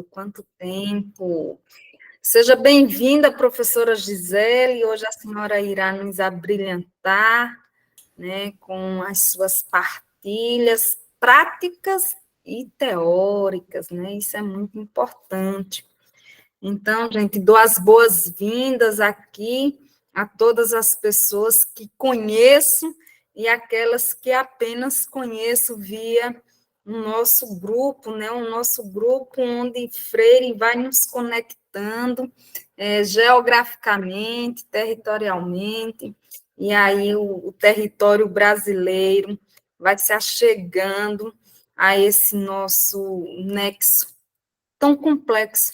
Quanto tempo! Seja bem-vinda, professora Gisele. Hoje a senhora irá nos abrilhantar, né, com as suas partilhas práticas e teóricas, né? Isso é muito importante. Então, gente, dou as boas-vindas aqui a todas as pessoas que conheço e aquelas que apenas conheço via o nosso grupo, né? O nosso grupo onde Freire vai nos conectando geograficamente, territorialmente, e aí o território brasileiro vai se achegando a esse nosso nexo tão complexo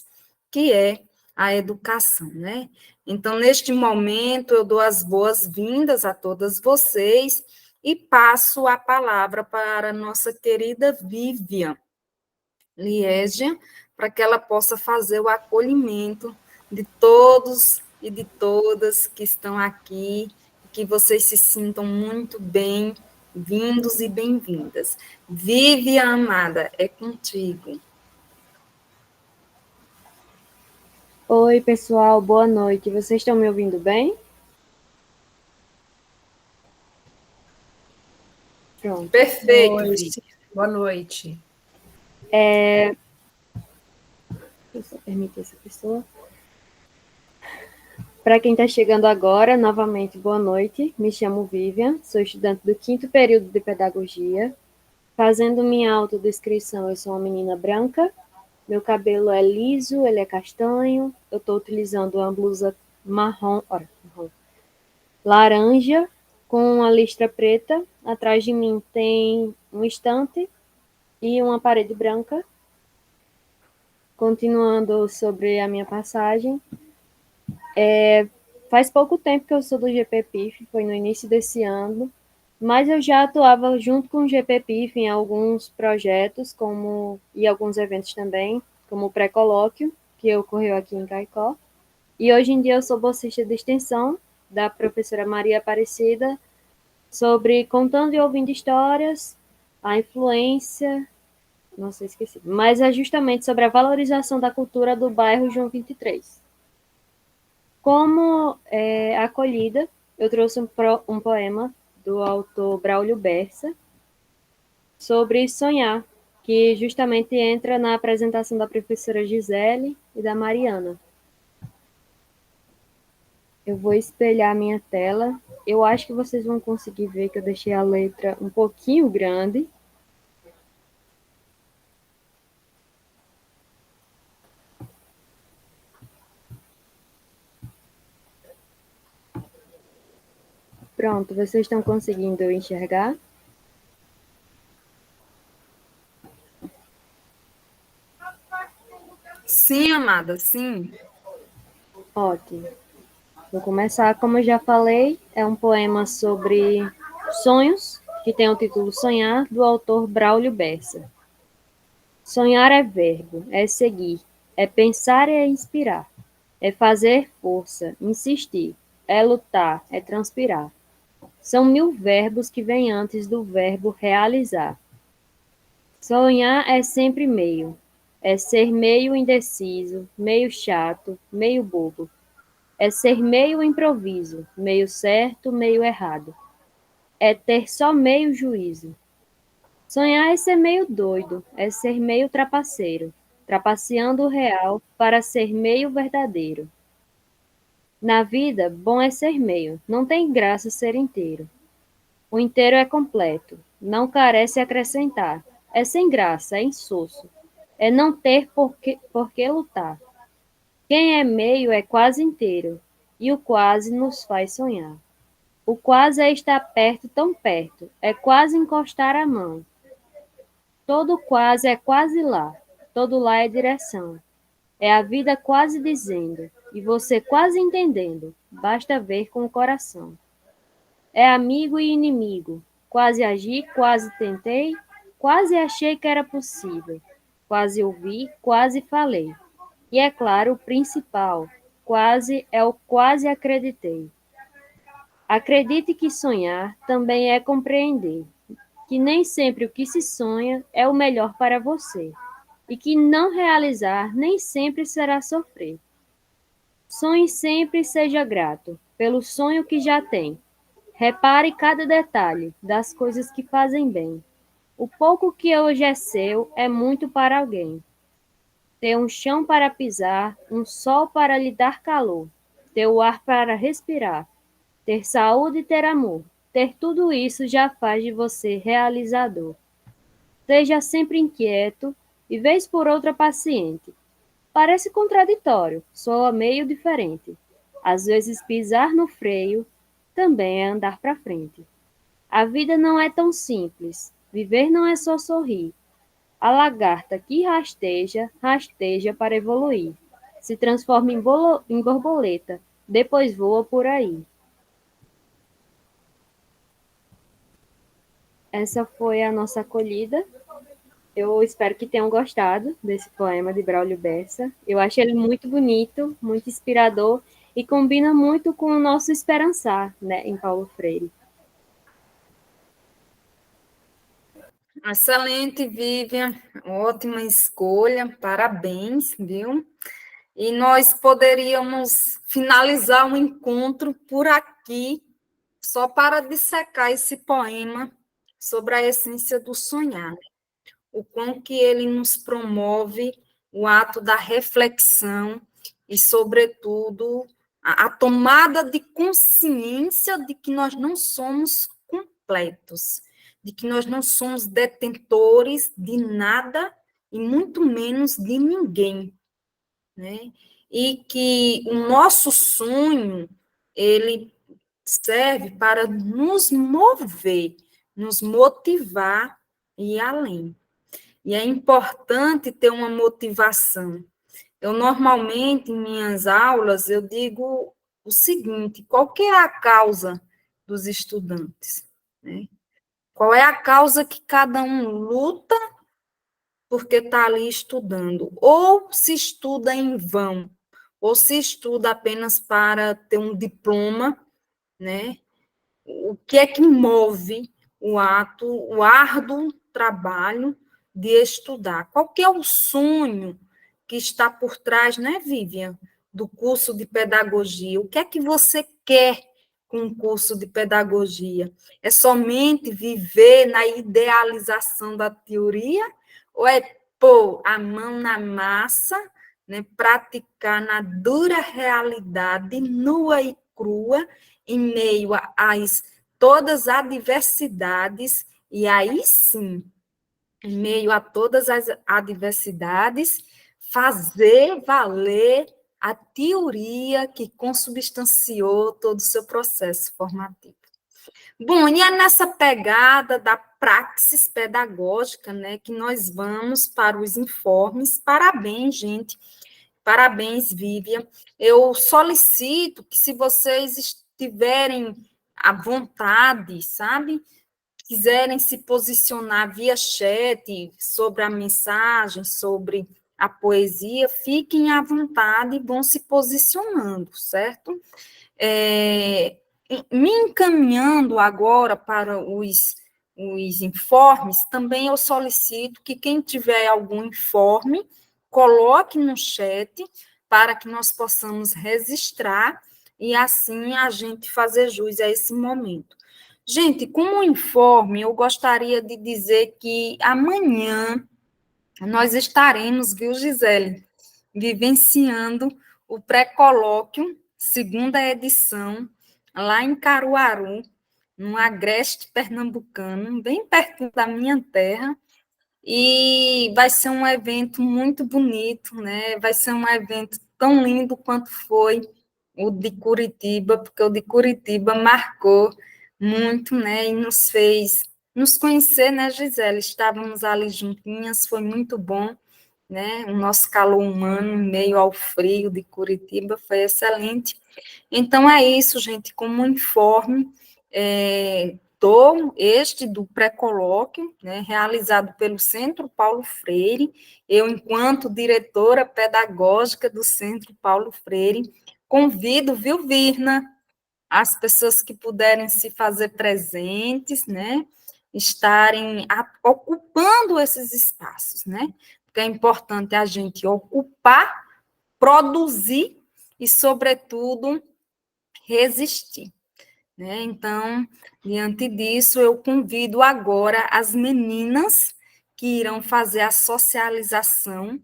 que é a educação, né? Então, neste momento, eu dou as boas-vindas a todas vocês e passo a palavra para a nossa querida Vivian Liégia, para que ela possa fazer o acolhimento de todos e de todas que estão aqui, que vocês se sintam muito bem-vindos e bem-vindas. Vivian, amada, é contigo. Oi, pessoal, boa noite. Vocês estão me ouvindo bem? Pronto. Perfeito, Oi, Vi. boa noite. Deixa eu só permitir essa pessoa. Para quem está chegando agora, novamente, boa noite. Me chamo Vivian, sou estudante do 5º período de Pedagogia. Fazendo minha autodescrição, eu sou uma menina branca, meu cabelo é liso, ele é castanho, eu estou utilizando uma blusa marrom, laranja, com uma listra preta. Atrás de mim tem um estante e uma parede branca. Continuando sobre a minha passagem, faz pouco tempo que eu sou do GPPIF, foi no início desse ano, mas eu já atuava junto com o GPPIF em alguns projetos e alguns eventos também, como o pré-colóquio, que ocorreu aqui em Caicó. E hoje em dia eu sou bolsista de extensão da professora Maria Aparecida, sobre contando e ouvindo histórias, a influência, não sei, esqueci, mas é justamente sobre a valorização da cultura do bairro João 23. Como acolhida, eu trouxe um poema do autor Braulio Bessa sobre sonhar, que justamente entra na apresentação da professora Gisele e da Mariana. Eu vou espelhar a minha tela. Eu acho que vocês vão conseguir ver que eu deixei a letra um pouquinho grande. Pronto, vocês estão conseguindo enxergar? Sim, amada, sim. Ótimo. Vou começar, como eu já falei, é um poema sobre sonhos, que tem o título Sonhar, do autor Braulio Bessa. Sonhar é verbo, é seguir, é pensar e é inspirar, é fazer força, insistir, é lutar, é transpirar. São 1000 verbos que vêm antes do verbo realizar. Sonhar é sempre meio, é ser meio indeciso, meio chato, meio bobo. É ser meio improviso, meio certo, meio errado. É ter só meio juízo. Sonhar é ser meio doido, é ser meio trapaceiro, trapaceando o real para ser meio verdadeiro. Na vida, bom é ser meio, não tem graça ser inteiro. O inteiro é completo, não carece acrescentar. É sem graça, é insosso. É não ter por que lutar. Quem é meio é quase inteiro, e o quase nos faz sonhar. O quase é estar perto, tão perto, é quase encostar a mão. Todo quase é quase lá, todo lá é direção. É a vida quase dizendo, e você quase entendendo, basta ver com o coração. É amigo e inimigo, quase agi, quase tentei, quase achei que era possível, quase ouvi, quase falei. E é claro, o principal, quase é o quase acreditei. Acredite que sonhar também é compreender que nem sempre o que se sonha é o melhor para você. e que não realizar nem sempre será sofrer. Sonhe sempre e seja grato pelo sonho que já tem. Repare cada detalhe das coisas que fazem bem. O pouco que hoje é seu é muito para alguém. Ter um chão para pisar, um sol para lhe dar calor, ter o ar para respirar, ter saúde e ter amor. Ter tudo isso já faz de você realizador. Seja sempre inquieto e vez por outra paciente. Parece contraditório, soa meio diferente. Às vezes pisar no freio também é andar para frente. A vida não é tão simples. Viver não é só sorrir. A lagarta que rasteja, rasteja para evoluir. Se transforma em borboleta, depois voa por aí. Essa foi a nossa acolhida. Eu espero que tenham gostado desse poema de Braulio Bessa. Eu acho ele muito bonito, muito inspirador e combina muito com o nosso esperançar, né, em Paulo Freire. Excelente, Vivian. Ótima escolha, parabéns, viu? E nós poderíamos finalizar o encontro por aqui, só para dissecar esse poema sobre a essência do sonhar, o quão que ele nos promove o ato da reflexão e, sobretudo, a tomada de consciência de que nós não somos completos, de que nós não somos detentores de nada e muito menos de ninguém, né? E que o nosso sonho, ele serve para nos mover, nos motivar e ir além. E é importante ter uma motivação. Eu, normalmente, em minhas aulas, eu digo o seguinte: qual que é a causa dos estudantes? Né? Qual é a causa que cada um luta porque está ali estudando? Ou se estuda em vão, ou se estuda apenas para ter um diploma, né? O que é que move o ato, o árduo trabalho de estudar? Qual que é o sonho que está por trás, né, Vivian, do curso de pedagogia? O que é que você quer com o curso de pedagogia? É somente viver na idealização da teoria ou é pôr a mão na massa, né, praticar na dura realidade, nua e crua, em meio às todas as adversidades, e aí sim, em meio a todas as adversidades, fazer valer a teoria que consubstanciou todo o seu processo formativo. Bom, e é nessa pegada da praxis pedagógica, né, que nós vamos para os informes. Parabéns, gente. Parabéns, Vivian. Eu solicito que, se vocês estiverem à vontade, sabe, quiserem se posicionar via chat sobre a mensagem, sobre a poesia, fiquem à vontade e vão se posicionando, certo? Me encaminhando agora para os informes, também eu solicito que quem tiver algum informe, coloque no chat para que nós possamos registrar e assim a gente fazer jus a esse momento. Gente, como informe, eu gostaria de dizer que amanhã nós estaremos, viu, Gisele, vivenciando o pré-colóquio, segunda edição, lá em Caruaru, no agreste pernambucano, bem perto da minha terra, e vai ser um evento muito bonito, né? Vai ser um evento tão lindo quanto foi o de Curitiba, porque o de Curitiba marcou muito, né? E nos fez nos conhecer, né, Gisele? Estávamos ali juntinhas, foi muito bom, né? O nosso calor humano em meio ao frio de Curitiba foi excelente. Então é isso, gente, como informe, este do pré-colóquio, né, realizado pelo Centro Paulo Freire, eu, enquanto diretora pedagógica do Centro Paulo Freire, convido, viu, Virna, as pessoas que puderem se fazer presentes, né, estarem ocupando esses espaços, né, porque é importante a gente ocupar, produzir e, sobretudo, resistir, né? Então, diante disso, eu convido agora as meninas que irão fazer a socialização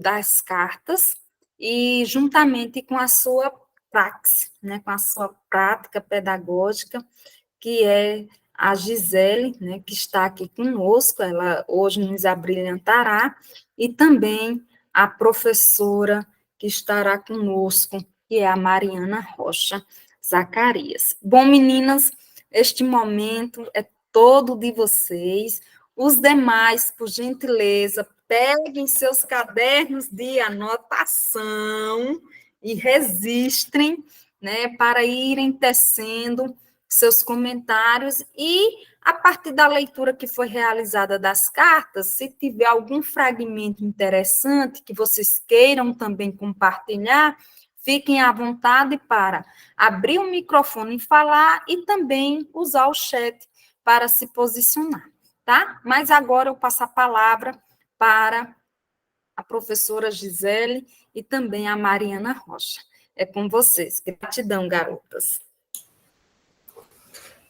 das cartas e juntamente com a sua praxis, né, com a sua prática pedagógica, que é a Gisele, né, que está aqui conosco, ela hoje nos abrilhantará, e também a professora que estará conosco, que é a Mariana Rocha Zacarias. Bom, meninas, este momento é todo de vocês. Os demais, por gentileza, peguem seus cadernos de anotação e registrem, né, para irem tecendo seus comentários e, a partir da leitura que foi realizada das cartas, se tiver algum fragmento interessante que vocês queiram também compartilhar, fiquem à vontade para abrir o microfone e falar e também usar o chat para se posicionar, tá? Mas agora eu passo a palavra para a professora Gisele e também a Mariana Rocha. É com vocês. Gratidão, garotas.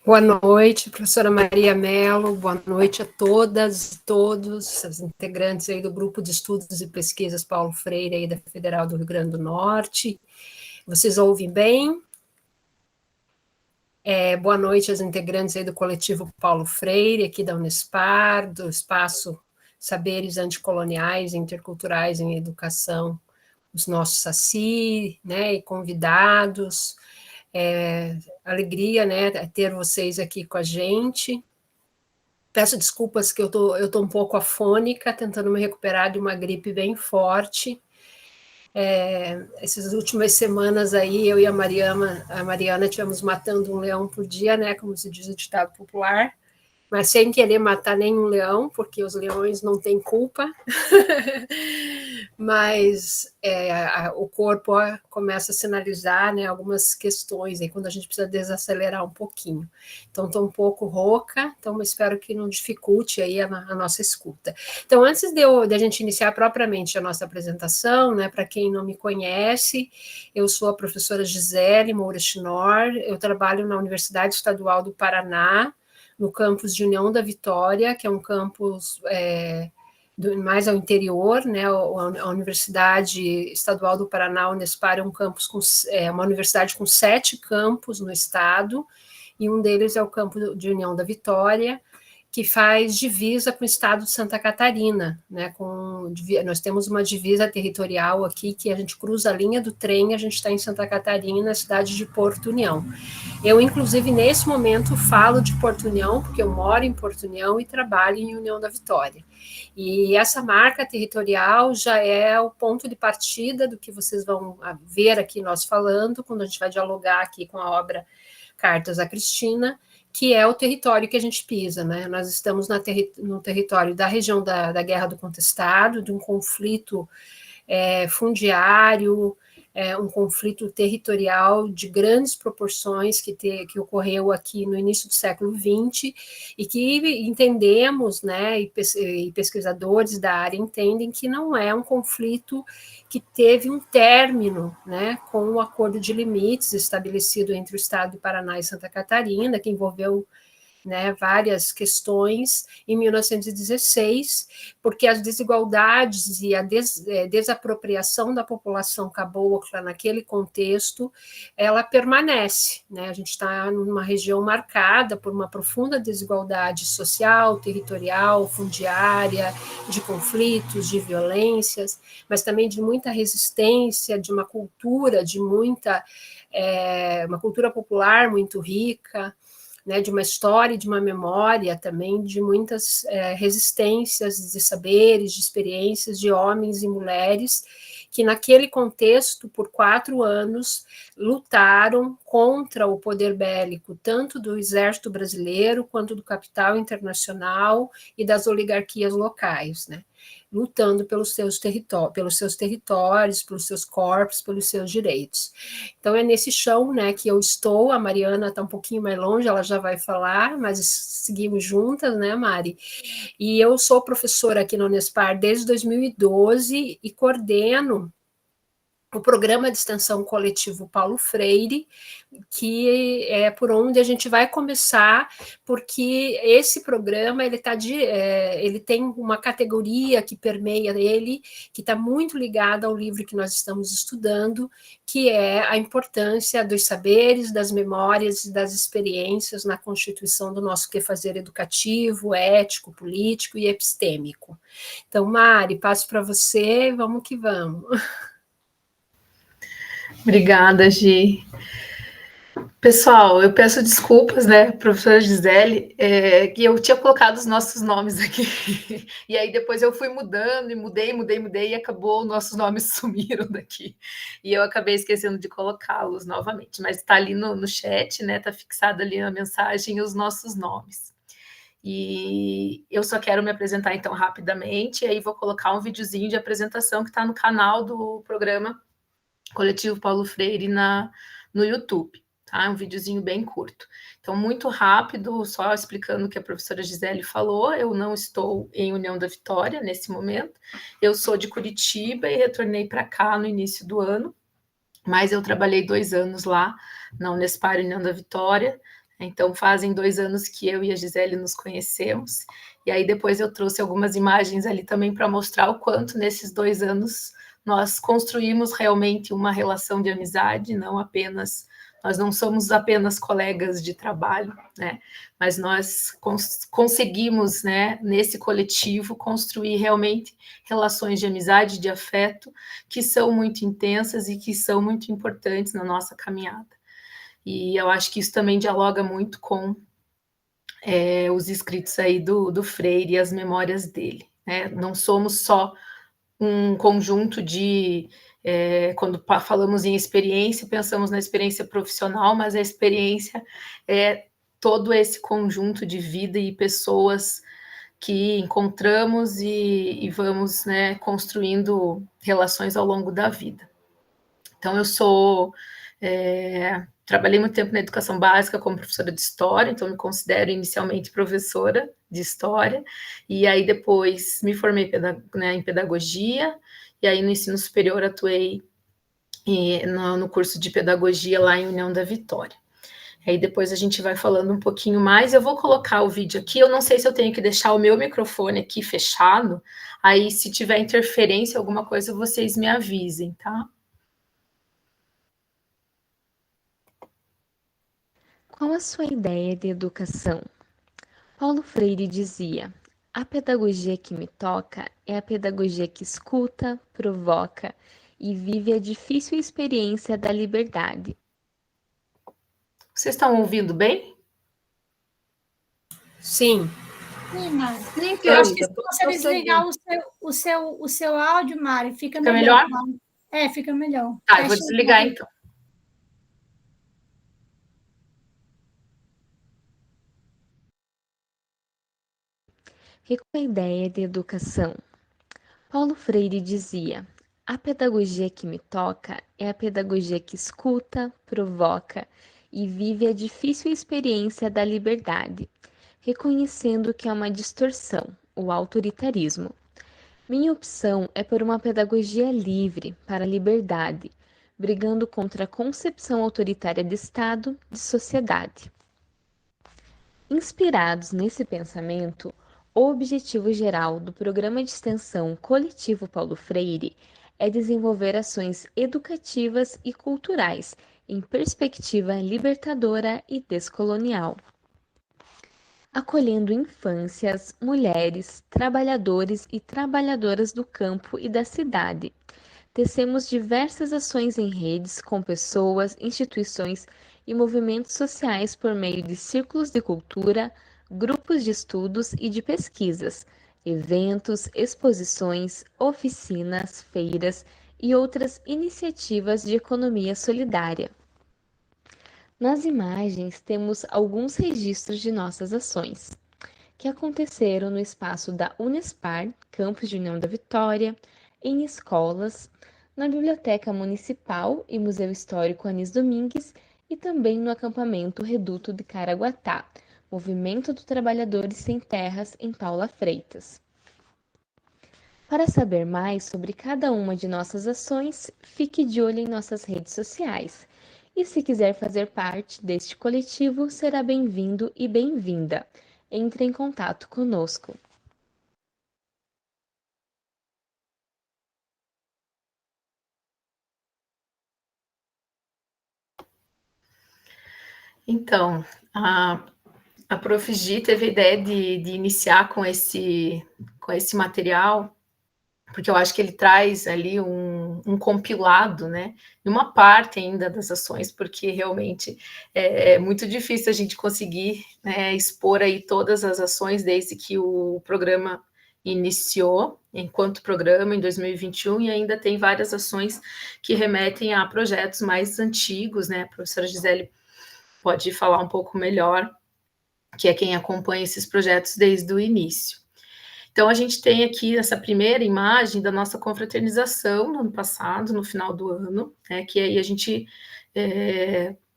Boa noite, professora Maria Mello, boa noite a todas e todos, as integrantes aí do Grupo de Estudos e Pesquisas Paulo Freire aí da Federal do Rio Grande do Norte. Vocês ouvem bem? Boa noite às integrantes aí do Coletivo Paulo Freire, aqui da Unespar, do Espaço Saberes Anticoloniais e Interculturais em Educação, os nossos SACI, né, e convidados. Alegria, né, ter vocês aqui com a gente. Peço desculpas que eu tô um pouco afônica, tentando me recuperar de uma gripe bem forte. Essas últimas semanas aí, eu e a Mariana tivemos matando um leão por dia, né, como se diz o ditado popular, mas sem querer matar nenhum leão, porque os leões não têm culpa, mas o corpo começa a sinalizar, né, algumas questões, aí, quando a gente precisa desacelerar um pouquinho. Então, estou um pouco rouca, então espero que não dificulte aí a nossa escuta. Então, antes de a gente iniciar propriamente a nossa apresentação, né, para quem não me conhece, eu sou a professora Gisele Moura Chinor, eu trabalho na Universidade Estadual do Paraná, no campus de União da Vitória, que é um campus mais ao interior, né? A Universidade Estadual do Paraná, Unespar, é um campus uma universidade com 7 campos no estado, e um deles é o campus de União da Vitória, que faz divisa com o estado de Santa Catarina, né? Nós temos uma divisa territorial aqui, que a gente cruza a linha do trem, a gente está em Santa Catarina, na cidade de Porto União. Eu, inclusive, nesse momento, falo de Porto União, porque eu moro em Porto União e trabalho em União da Vitória. E essa marca territorial já é o ponto de partida do que vocês vão ver aqui nós falando, quando a gente vai dialogar aqui com a obra Cartas à Cristina, que é o território que a gente pisa, né? Nós estamos no território da região da Guerra do Contestado, de um conflito fundiário, um conflito territorial de grandes proporções que ocorreu aqui no início do século XX e que entendemos, né, e pesquisadores da área entendem que não é um conflito que teve um término, né, com o acordo de limites estabelecido entre o Estado do Paraná e Santa Catarina, que envolveu, né, várias questões em 1916, porque as desigualdades e a desapropriação da população cabocla naquele contexto, ela permanece, né? A gente está numa região marcada por uma profunda desigualdade social, territorial, fundiária, de conflitos, de violências, mas também de muita resistência, de uma cultura uma cultura popular muito rica, né, de uma história e de uma memória também de muitas resistências de saberes, de experiências de homens e mulheres que naquele contexto, por 4 anos, lutaram contra o poder bélico, tanto do exército brasileiro, quanto do capital internacional e das oligarquias locais, né? lutando pelos seus territórios, pelos seus corpos, pelos seus direitos. Então é nesse chão, né, que eu estou. A Mariana está um pouquinho mais longe, ela já vai falar, mas seguimos juntas, né, Mari? E eu sou professora aqui na Unespar desde 2012 e coordeno o programa de extensão coletivo Paulo Freire, que é por onde a gente vai começar, porque esse programa ele tem uma categoria que permeia ele, que está muito ligada ao livro que nós estamos estudando, que é a importância dos saberes, das memórias e das experiências na constituição do nosso quefazer educativo, ético, político e epistêmico. Então, Mari, passo para você, vamos que vamos. Obrigada, Gi. Pessoal, eu peço desculpas, né, professora Gisele, que eu tinha colocado os nossos nomes aqui, e aí depois eu fui mudando, e mudei, e acabou, nossos nomes sumiram daqui, e eu acabei esquecendo de colocá-los novamente, mas está ali no chat, né, está fixado ali na mensagem os nossos nomes. E eu só quero me apresentar, então, rapidamente, e aí vou colocar um videozinho de apresentação que está no canal do programa Coletivo Paulo Freire no YouTube, tá? Um videozinho bem curto. Então, muito rápido, só explicando o que a professora Gisele falou, eu não estou em União da Vitória nesse momento, eu sou de Curitiba e retornei para cá no início do ano, mas eu trabalhei 2 anos lá na Unespar União da Vitória, então fazem 2 anos que eu e a Gisele nos conhecemos, e aí depois eu trouxe algumas imagens ali também para mostrar o quanto nesses 2 anos nós construímos realmente uma relação de amizade, nós não somos apenas colegas de trabalho, né? Mas nós conseguimos, né, nesse coletivo, construir realmente relações de amizade, de afeto, que são muito intensas e que são muito importantes na nossa caminhada. E eu acho que isso também dialoga muito com os escritos aí do Freire e as memórias dele, né? Não somos só um conjunto de... quando falamos em experiência, pensamos na experiência profissional, mas a experiência é todo esse conjunto de vida e pessoas que encontramos e vamos, né, construindo relações ao longo da vida. Então, eu trabalhei muito tempo na educação básica como professora de história, então me considero inicialmente professora de história, e aí depois me formei em pedagogia, e aí no ensino superior atuei no curso de pedagogia lá em União da Vitória. Aí depois a gente vai falando um pouquinho mais, eu vou colocar o vídeo aqui, eu não sei se eu tenho que deixar o meu microfone aqui fechado, aí se tiver interferência, alguma coisa, vocês me avisem, tá? Qual a sua ideia de educação? Paulo Freire dizia: a pedagogia que me toca é a pedagogia que escuta, provoca e vive a difícil experiência da liberdade. Vocês estão ouvindo bem? Sim. Sim, Mari. Eu acho que se você desligar o seu áudio, Mari, fica melhor. Fica melhor. Tá, eu vou desligar então. Com a ideia de educação. Paulo Freire dizia: a pedagogia que me toca é a pedagogia que escuta, provoca e vive a difícil experiência da liberdade, reconhecendo que é uma distorção, o autoritarismo. Minha opção é por uma pedagogia livre para a liberdade, brigando contra a concepção autoritária de Estado, de sociedade. Inspirados nesse pensamento, o objetivo geral do Programa de Extensão Coletivo Paulo Freire é desenvolver ações educativas e culturais em perspectiva libertadora e descolonial, acolhendo infâncias, mulheres, trabalhadores e trabalhadoras do campo e da cidade. Tecemos diversas ações em redes com pessoas, instituições e movimentos sociais por meio de círculos de cultura, grupos de estudos e de pesquisas, eventos, exposições, oficinas, feiras e outras iniciativas de economia solidária. Nas imagens temos alguns registros de nossas ações. que aconteceram no espaço da Unespar, Campus de União da Vitória, em escolas, na Biblioteca Municipal e Museu Histórico Anis Domingues e também no acampamento Reduto de Caraguatá, Movimento dos Trabalhadores Sem Terras em Paula Freitas. Para saber mais sobre cada uma de nossas ações, fique de olho em nossas redes sociais. E se quiser fazer parte deste coletivo, será bem-vindo e bem-vinda. Entre em contato conosco. Então, a Prof. Gi teve a ideia de iniciar com esse material, porque eu acho que ele traz ali um compilado, né, e uma parte ainda das ações, porque realmente é muito difícil a gente conseguir, né, expor aí todas as ações desde que o programa iniciou, enquanto programa, em 2021, e ainda tem várias ações que remetem a projetos mais antigos, né, a professora Gisele pode falar um pouco melhor, que é quem acompanha esses projetos desde o início. Então, a gente tem aqui essa primeira imagem da nossa confraternização no ano passado, no final do ano, né, que aí a gente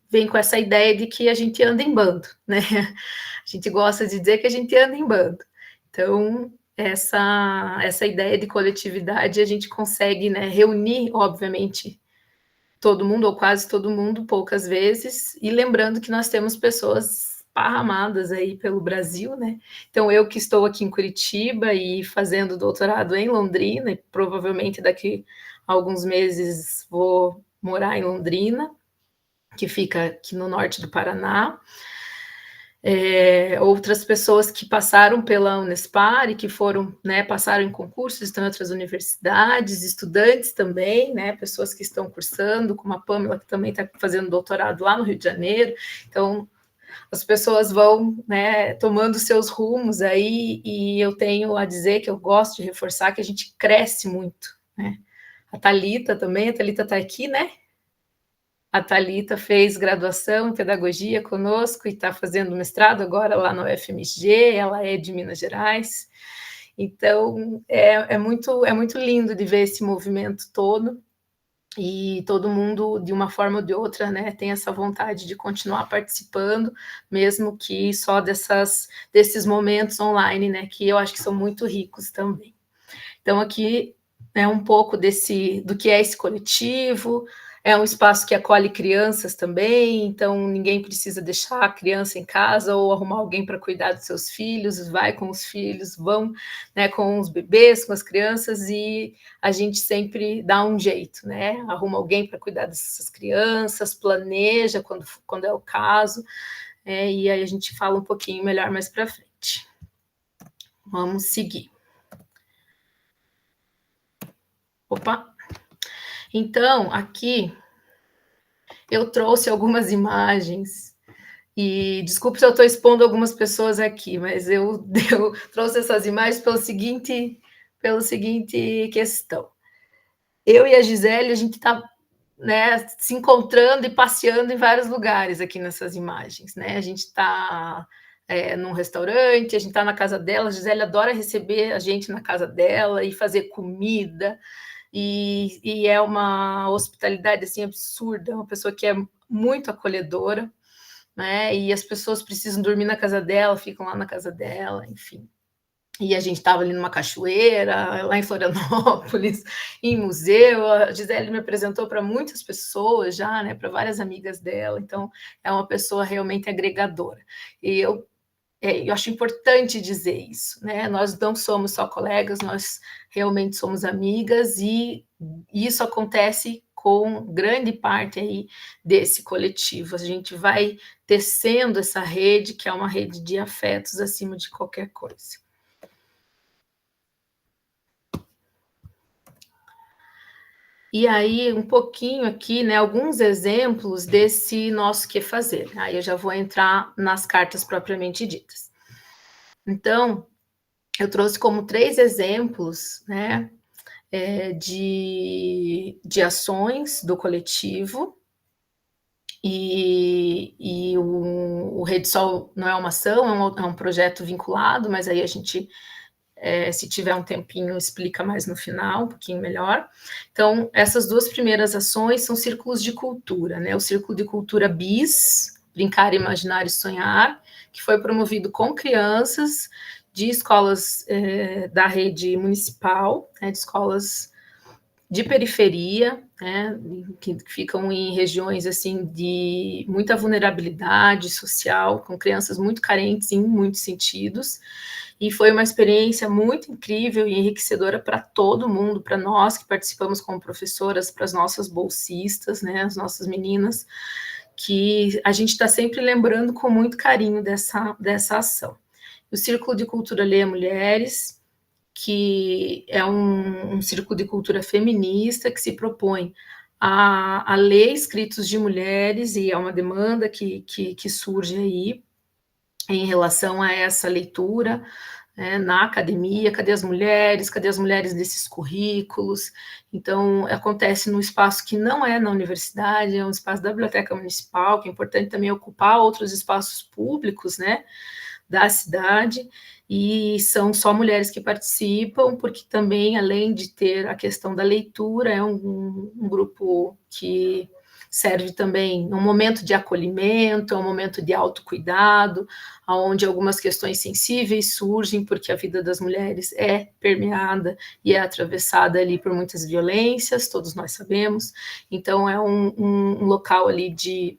vem com essa ideia de que a gente anda em bando, né? A gente gosta de dizer que a gente anda em bando. Então, essa ideia de coletividade a gente consegue, né, reunir, obviamente, todo mundo, ou quase todo mundo, poucas vezes, e lembrando que nós temos pessoas esparramadas aí pelo Brasil, né? Então, eu que estou aqui em Curitiba e fazendo doutorado em Londrina, e provavelmente daqui a alguns meses vou morar em Londrina, que fica aqui no norte do Paraná. Outras pessoas que passaram pela Unespar e que foram, né, passaram em concursos, estão em outras universidades, estudantes também, né, pessoas que estão cursando, como a Pâmela, que também está fazendo doutorado lá no Rio de Janeiro. Então, as pessoas vão, né, tomando seus rumos aí, e eu tenho a dizer que eu gosto de reforçar que a gente cresce muito, né. A Thalita também, a Thalita está aqui, né? A Thalita fez graduação em pedagogia conosco e está fazendo mestrado agora lá no UFMG, ela é de Minas Gerais. Então, é muito lindo de ver esse movimento todo, e todo mundo, de uma forma ou de outra, né, tem essa vontade de continuar participando, mesmo que só desses momentos online, né, que eu acho que são muito ricos também. Então, aqui é um pouco do que é esse coletivo. É um espaço que acolhe crianças também, então ninguém precisa deixar a criança em casa ou arrumar alguém para cuidar dos seus filhos, vai com os filhos, vão, né, com os bebês, com as crianças, e a gente sempre dá um jeito, né? Arruma alguém para cuidar dessas crianças, planeja quando é o caso, e aí a gente fala um pouquinho melhor mais para frente. Vamos seguir. Opa! Então, aqui eu trouxe algumas imagens, e desculpe se eu estou expondo algumas pessoas aqui, mas eu trouxe essas imagens pelo seguinte questão. Eu e a Gisele, a gente está, né, se encontrando e passeando em vários lugares aqui nessas imagens, né? A gente está num restaurante, a gente está na casa dela, a Gisele adora receber a gente na casa dela e fazer comida, e é uma hospitalidade assim absurda, uma pessoa que é muito acolhedora, né? E as pessoas precisam dormir na casa dela, ficam lá na casa dela, enfim. E a gente estava ali numa cachoeira, lá em Florianópolis, em museu. A Gisele me apresentou para muitas pessoas já, né? Para várias amigas dela. Então, é uma pessoa realmente agregadora. E eu acho importante dizer isso, né? Nós não somos só colegas, nós realmente somos amigas, e isso acontece com grande parte aí desse coletivo. A gente vai tecendo essa rede, que é uma rede de afetos acima de qualquer coisa. E aí, um pouquinho aqui, né, alguns exemplos desse nosso que fazer. Aí eu já vou entrar nas cartas propriamente ditas. Então, eu trouxe como 3 exemplos, né, de ações do coletivo, E o Rede Sol não é uma ação, é um projeto vinculado, mas aí a gente, se tiver um tempinho, explica mais no final, um pouquinho melhor. Então, essas 2 primeiras ações são círculos de cultura, né? O Círculo de Cultura BIS, Brincar, Imaginar e Sonhar, que foi promovido com crianças de escolas da rede municipal, né, de escolas de periferia, né, que ficam em regiões assim de muita vulnerabilidade social, com crianças muito carentes em muitos sentidos, e foi uma experiência muito incrível e enriquecedora para todo mundo, para nós que participamos como professoras, para as nossas bolsistas, né, as nossas meninas, que a gente está sempre lembrando com muito carinho dessa ação. O Círculo de Cultura Leia Mulheres, que é um círculo de cultura feminista que se propõe a ler escritos de mulheres, e é uma demanda que surge aí em relação a essa leitura, né, na academia. Cadê as mulheres desses currículos? Então, acontece num espaço que não é na universidade, é um espaço da biblioteca municipal, que é importante também ocupar outros espaços públicos, né, da cidade, e são só mulheres que participam, porque também, além de ter a questão da leitura, é um grupo que serve também um momento de acolhimento, um momento de autocuidado, onde algumas questões sensíveis surgem, porque a vida das mulheres é permeada e é atravessada ali por muitas violências, todos nós sabemos. Então, é um local ali de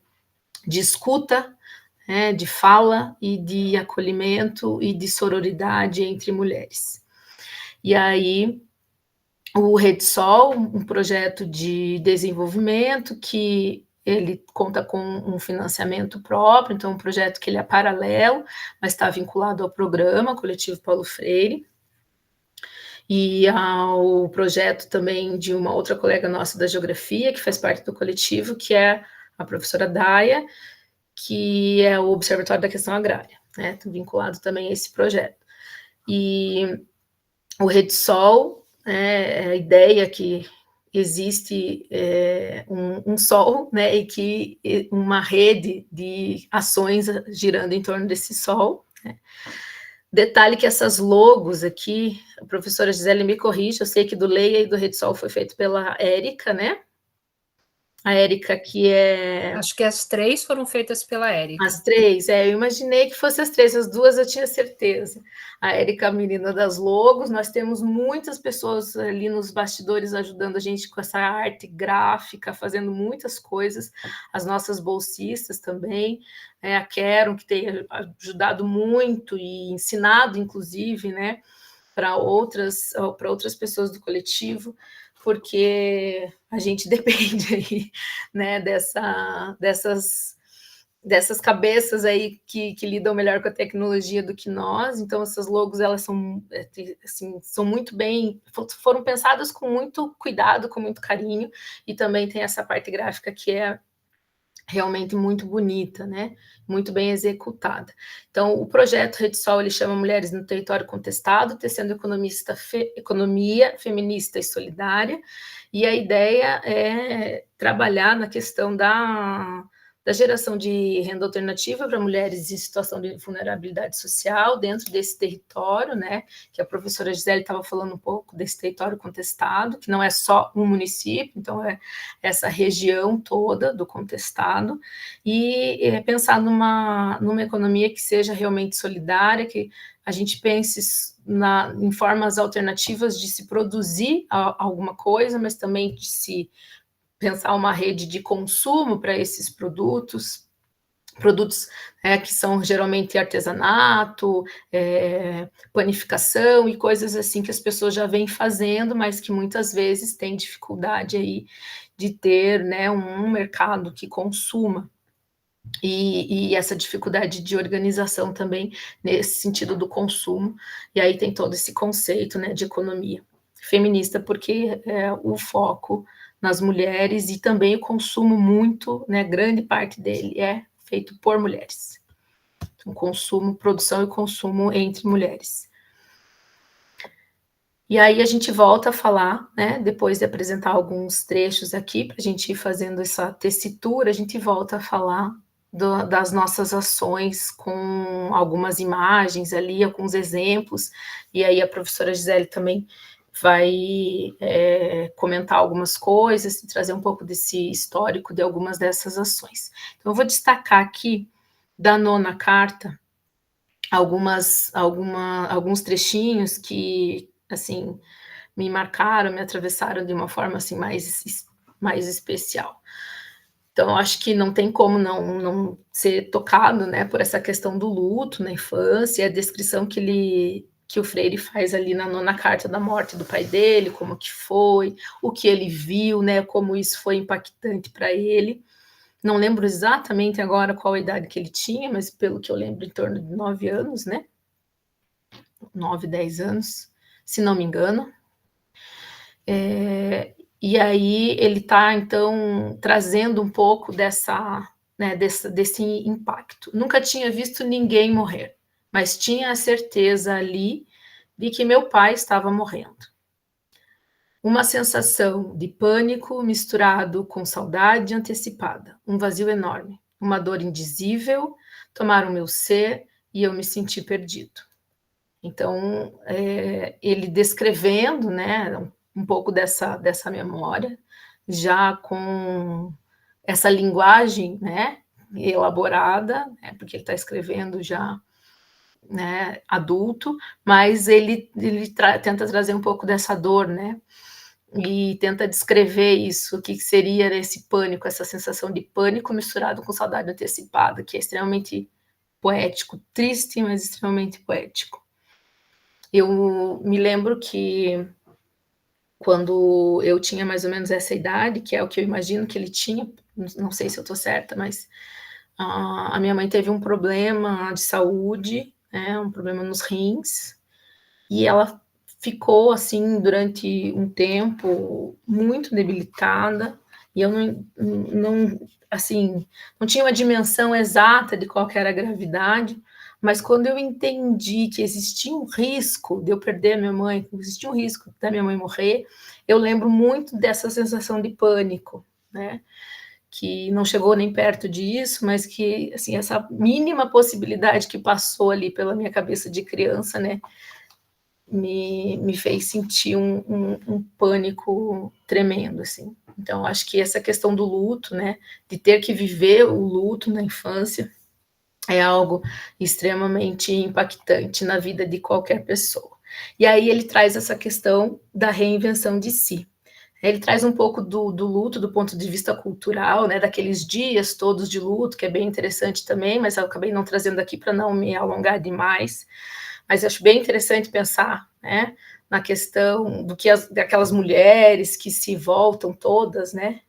escuta, de fala e de acolhimento e de sororidade entre mulheres. E aí, o Rede Sol, um projeto de desenvolvimento que ele conta com um financiamento próprio, então um projeto que ele é paralelo, mas está vinculado ao programa Coletivo Paulo Freire, e ao projeto também de uma outra colega nossa da Geografia, que faz parte do coletivo, que é a professora Daia, que é o Observatório da Questão Agrária, né, vinculado também a esse projeto. E o Rede Sol, a ideia que existe um sol, né, e que uma rede de ações girando em torno desse sol, né. Detalhe que essas logos aqui, a professora Gisele me corrige, eu sei que do Leia e do Rede Sol foi feito pela Érica, né, a Érica, que é... Acho que as 3 foram feitas pela Érica. As 3, eu imaginei que fossem as 3, as 2 eu tinha certeza. A Érica, a menina das logos, nós temos muitas pessoas ali nos bastidores ajudando a gente com essa arte gráfica, fazendo muitas coisas, as nossas bolsistas também, a Keren, que tem ajudado muito e ensinado, inclusive, né, para outras pessoas do coletivo, porque a gente depende aí, né, dessas cabeças aí que lidam melhor com a tecnologia do que nós. Então, essas logos, elas são, assim, são muito bem, foram pensadas com muito cuidado, com muito carinho, e também tem essa parte gráfica que é realmente muito bonita, né? Muito bem executada. Então, o projeto Rede Sol, ele chama Mulheres no Território Contestado, tecendo economia feminista e solidária, e a ideia é trabalhar na questão da geração de renda alternativa para mulheres em situação de vulnerabilidade social dentro desse território, né, que a professora Gisele estava falando um pouco desse território contestado, que não é só um município, então é essa região toda do contestado, e pensar numa economia que seja realmente solidária, que a gente pense em formas alternativas de se produzir alguma coisa, mas também de se pensar uma rede de consumo para esses produtos que são geralmente artesanato, panificação e coisas assim que as pessoas já vêm fazendo, mas que muitas vezes têm dificuldade aí de ter, né, um mercado que consuma. E essa dificuldade de organização também nesse sentido do consumo, e aí tem todo esse conceito, né, de economia feminista, porque o foco nas mulheres e também o consumo muito, né, grande parte dele é feito por mulheres. Então, consumo, produção e consumo entre mulheres. E aí a gente volta a falar, né, depois de apresentar alguns trechos aqui, para a gente ir fazendo essa tessitura, a gente volta a falar das nossas ações com algumas imagens ali, alguns exemplos, e aí a professora Gisele também vai comentar algumas coisas e trazer um pouco desse histórico de algumas dessas ações. Então, eu vou destacar aqui da 9ª carta alguns trechinhos que, assim, me marcaram, me atravessaram de uma forma, assim, mais especial. Então, acho que não tem como não ser tocado, né, por essa questão do luto na infância, a descrição que o Freire faz ali na 9ª carta da morte do pai dele, como que foi, o que ele viu, né, como isso foi impactante para ele. Não lembro exatamente agora qual a idade que ele tinha, mas pelo que eu lembro, em torno de 9 anos, né? 9, 10 anos, se não me engano. E aí ele está, então, trazendo um pouco desse impacto. Nunca tinha visto ninguém morrer, mas tinha a certeza ali de que meu pai estava morrendo. Uma sensação de pânico misturado com saudade antecipada, um vazio enorme, uma dor indizível, tomaram o meu ser e eu me senti perdido. Então, ele descrevendo, né, um pouco dessa memória, já com essa linguagem, né, elaborada, né, porque ele está escrevendo já, né, adulto, mas ele tenta trazer um pouco dessa dor, né, e tenta descrever isso, o que seria esse pânico, essa sensação de pânico misturado com saudade antecipada, que é extremamente poético, triste, mas extremamente poético. Eu me lembro que quando eu tinha mais ou menos essa idade, que é o que eu imagino que ele tinha, não sei se eu estou certa, mas a minha mãe teve um problema de saúde, né, um problema nos rins, e ela ficou, assim, durante um tempo muito debilitada, e eu não tinha uma dimensão exata de qual que era a gravidade, mas quando eu entendi que existia um risco de eu perder a minha mãe, que existia um risco da minha mãe morrer, eu lembro muito dessa sensação de pânico, né? Que não chegou nem perto disso, mas que, assim, essa mínima possibilidade que passou ali pela minha cabeça de criança, né? Me fez sentir um pânico tremendo, assim. Então, acho que essa questão do luto, né, de ter que viver o luto na infância, é algo extremamente impactante na vida de qualquer pessoa. E aí ele traz essa questão da reinvenção de si. Ele traz um pouco do luto do ponto de vista cultural, né, daqueles dias todos de luto, que é bem interessante também, mas eu acabei não trazendo aqui para não me alongar demais. Mas acho bem interessante pensar, né, na questão daquelas mulheres que se voltam todas, né,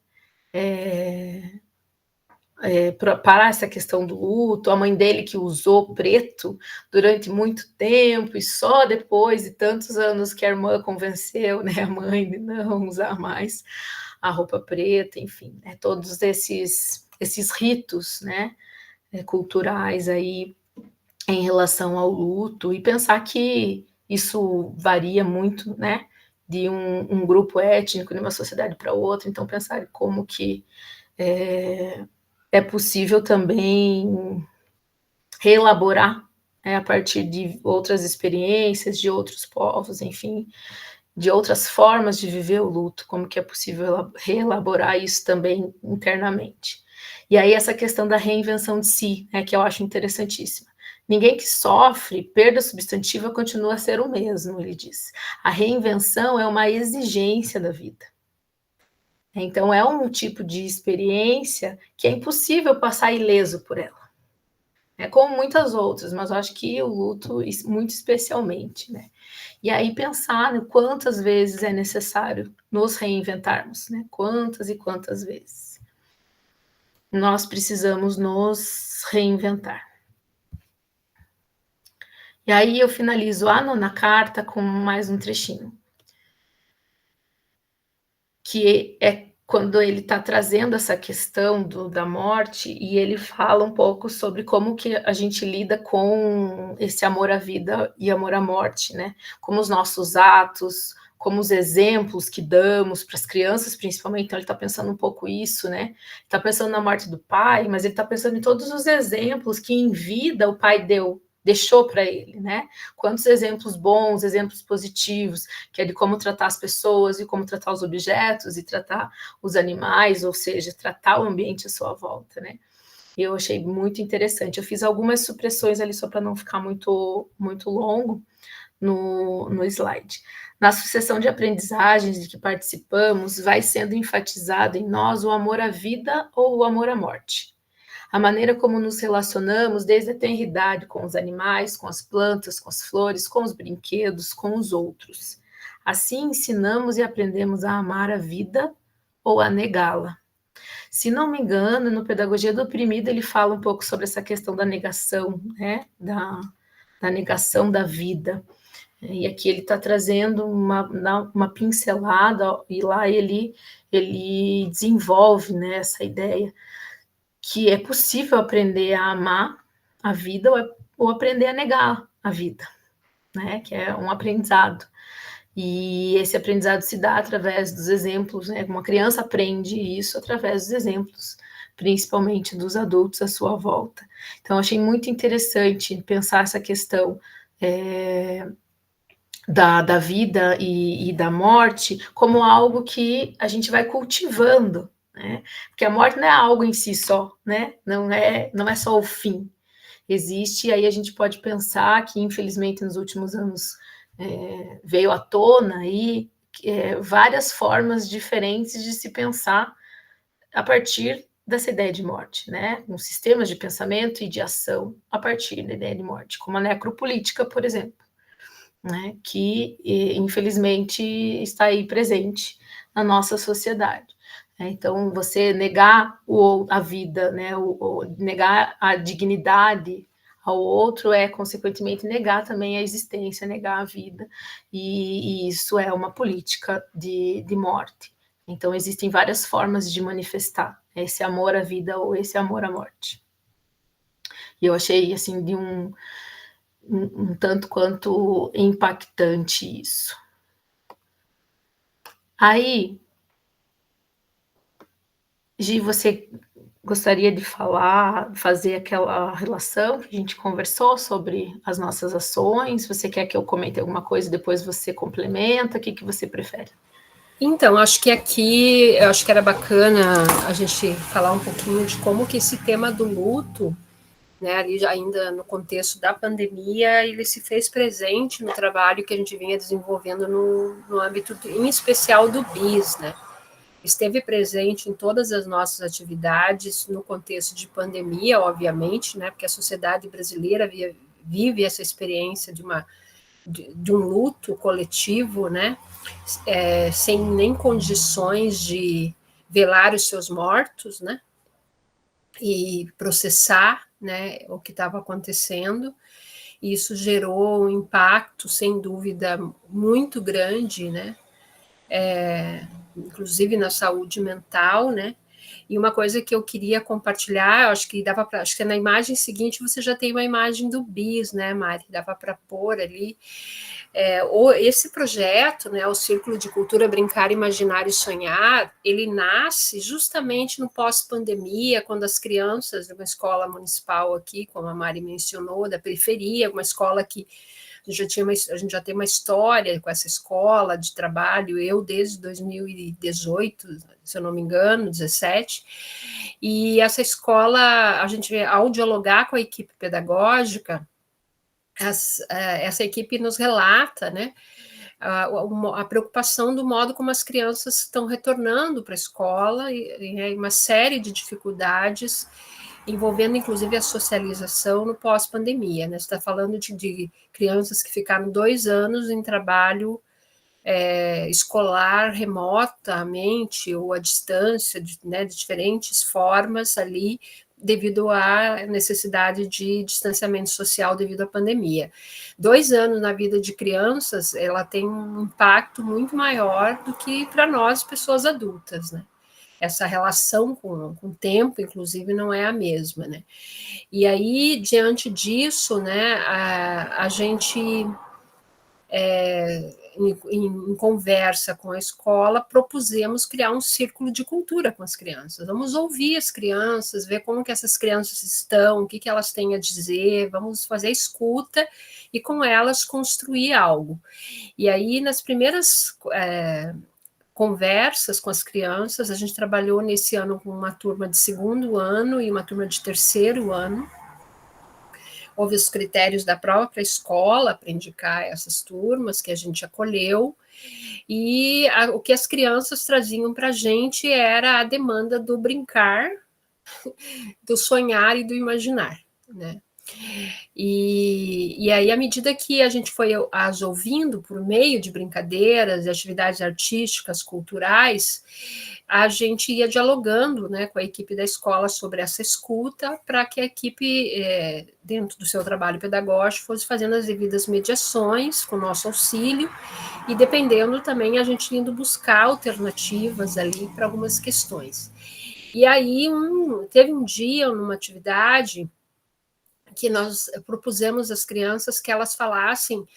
para essa questão do luto, a mãe dele que usou preto durante muito tempo e só depois de tantos anos que a irmã convenceu, né, a mãe de não usar mais a roupa preta, enfim, né, todos esses ritos, né, culturais aí em relação ao luto, e pensar que isso varia muito, né, de um grupo étnico, de uma sociedade para outra, então pensar como que é possível também reelaborar, né, a partir de outras experiências, de outros povos, enfim, de outras formas de viver o luto, como que é possível reelaborar isso também internamente. E aí essa questão da reinvenção de si, né, que eu acho interessantíssima. Ninguém que sofre perda substantiva continua a ser o mesmo, ele diz. A reinvenção é uma exigência da vida. Então, é um tipo de experiência que é impossível passar ileso por ela. É como muitas outras, mas eu acho que o luto, muito especialmente, né? E aí pensar, né, quantas vezes é necessário nos reinventarmos, né? Quantas e quantas vezes nós precisamos nos reinventar. E aí eu finalizo a 9ª carta com mais um trechinho, que é quando ele está trazendo essa questão da morte, e ele fala um pouco sobre como que a gente lida com esse amor à vida e amor à morte, né? Como os nossos atos, como os exemplos que damos para as crianças, principalmente. Então ele está pensando um pouco isso, né? Está pensando na morte do pai, mas ele está pensando em todos os exemplos que em vida o pai deixou para ele, né? Quantos exemplos bons, exemplos positivos, que é de como tratar as pessoas e como tratar os objetos e tratar os animais, ou seja, tratar o ambiente à sua volta, né? Eu achei muito interessante. Eu fiz algumas supressões ali só para não ficar muito longo no slide. Na sucessão de aprendizagens de que participamos, vai sendo enfatizado em nós o amor à vida ou o amor à morte. A maneira como nos relacionamos desde a tenridade com os animais, com as plantas, com as flores, com os brinquedos, com os outros. Assim ensinamos e aprendemos a amar a vida ou a negá-la. Se não me engano, no Pedagogia do Oprimido, ele fala um pouco sobre essa questão da negação, né? Da negação da vida. E aqui ele está trazendo uma pincelada, e lá ele desenvolve, né, essa ideia que é possível aprender a amar a vida ou aprender a negar a vida, né? Que é um aprendizado. E esse aprendizado se dá através dos exemplos, né? Uma criança aprende isso através dos exemplos, principalmente dos adultos à sua volta. Então, achei muito interessante pensar essa questão da vida e da morte como algo que a gente vai cultivando, né? Porque a morte não é algo em si só, né? Não é só o fim. Existe, aí a gente pode pensar que, infelizmente, nos últimos anos veio à tona aí várias formas diferentes de se pensar a partir dessa ideia de morte, né? Um sistema de pensamento e de ação a partir da ideia de morte, como a necropolítica, por exemplo, né? Que, infelizmente, está aí presente na nossa sociedade. Então, você negar a vida, né, negar a dignidade ao outro consequentemente, negar também a existência, negar a vida, e isso é uma política de morte. Então, existem várias formas de manifestar esse amor à vida ou esse amor à morte. E eu achei, assim, de um tanto quanto impactante isso. Aí, Gi, você gostaria de fazer aquela relação que a gente conversou sobre as nossas ações? Você quer que eu comente alguma coisa e depois você complementa? O que você prefere? Então, acho que aqui, eu acho que era bacana a gente falar um pouquinho de como que esse tema do luto, né, ali ainda no contexto da pandemia, ele se fez presente no trabalho que a gente vinha desenvolvendo no âmbito, em especial, do BIS, né? Esteve presente em todas as nossas atividades, no contexto de pandemia, obviamente, né, porque a sociedade brasileira vive essa experiência de um luto coletivo, né, sem nem condições de velar os seus mortos, né, e processar, né, o que estava acontecendo. Isso gerou um impacto, sem dúvida, muito grande, né, inclusive na saúde mental, né? E uma coisa que eu queria compartilhar, acho que na imagem seguinte você já tem uma imagem do BIS, né, Mari? Dava para pôr ali. Esse projeto, né, o Círculo de Cultura Brincar, Imaginar e Sonhar, ele nasce justamente no pós-pandemia, quando as crianças de uma escola municipal aqui, como a Mari mencionou, da periferia, uma escola que a gente já tem uma história com essa escola de trabalho, eu desde 2018, se eu não me engano, 17, e essa escola, a gente, ao dialogar com a equipe pedagógica, essa equipe nos relata, né, a preocupação do modo como as crianças estão retornando para a escola, e uma série de dificuldades envolvendo, inclusive, a socialização no pós-pandemia, né? Você está falando de crianças que ficaram 2 anos em trabalho escolar remotamente ou à distância, né, de diferentes formas ali, devido à necessidade de distanciamento social devido à pandemia. 2 anos na vida de crianças, ela tem um impacto muito maior do que para nós, pessoas adultas, né? essa relação com o tempo, inclusive, não é a mesma, né? E aí, diante disso, né, a gente, em conversa com a escola, propusemos criar um círculo de cultura com as crianças. Vamos ouvir as crianças, ver como que essas crianças estão, o que elas têm a dizer, vamos fazer escuta e com elas construir algo. E aí, nas primeiras conversas com as crianças, a gente trabalhou nesse ano com uma turma de 2º ano e uma turma de 3º ano. Houve os critérios da própria escola para indicar essas turmas que a gente acolheu, e o que as crianças traziam para a gente era a demanda do brincar, do sonhar e do imaginar, né? E aí, à medida que a gente foi as ouvindo por meio de brincadeiras e atividades artísticas, culturais, a gente ia dialogando, né, com a equipe da escola sobre essa escuta, para que a equipe, dentro do seu trabalho pedagógico, fosse fazendo as devidas mediações com o nosso auxílio, e dependendo também a gente indo buscar alternativas ali para algumas questões. E aí teve um dia, numa atividade, que nós propusemos às crianças que elas falassem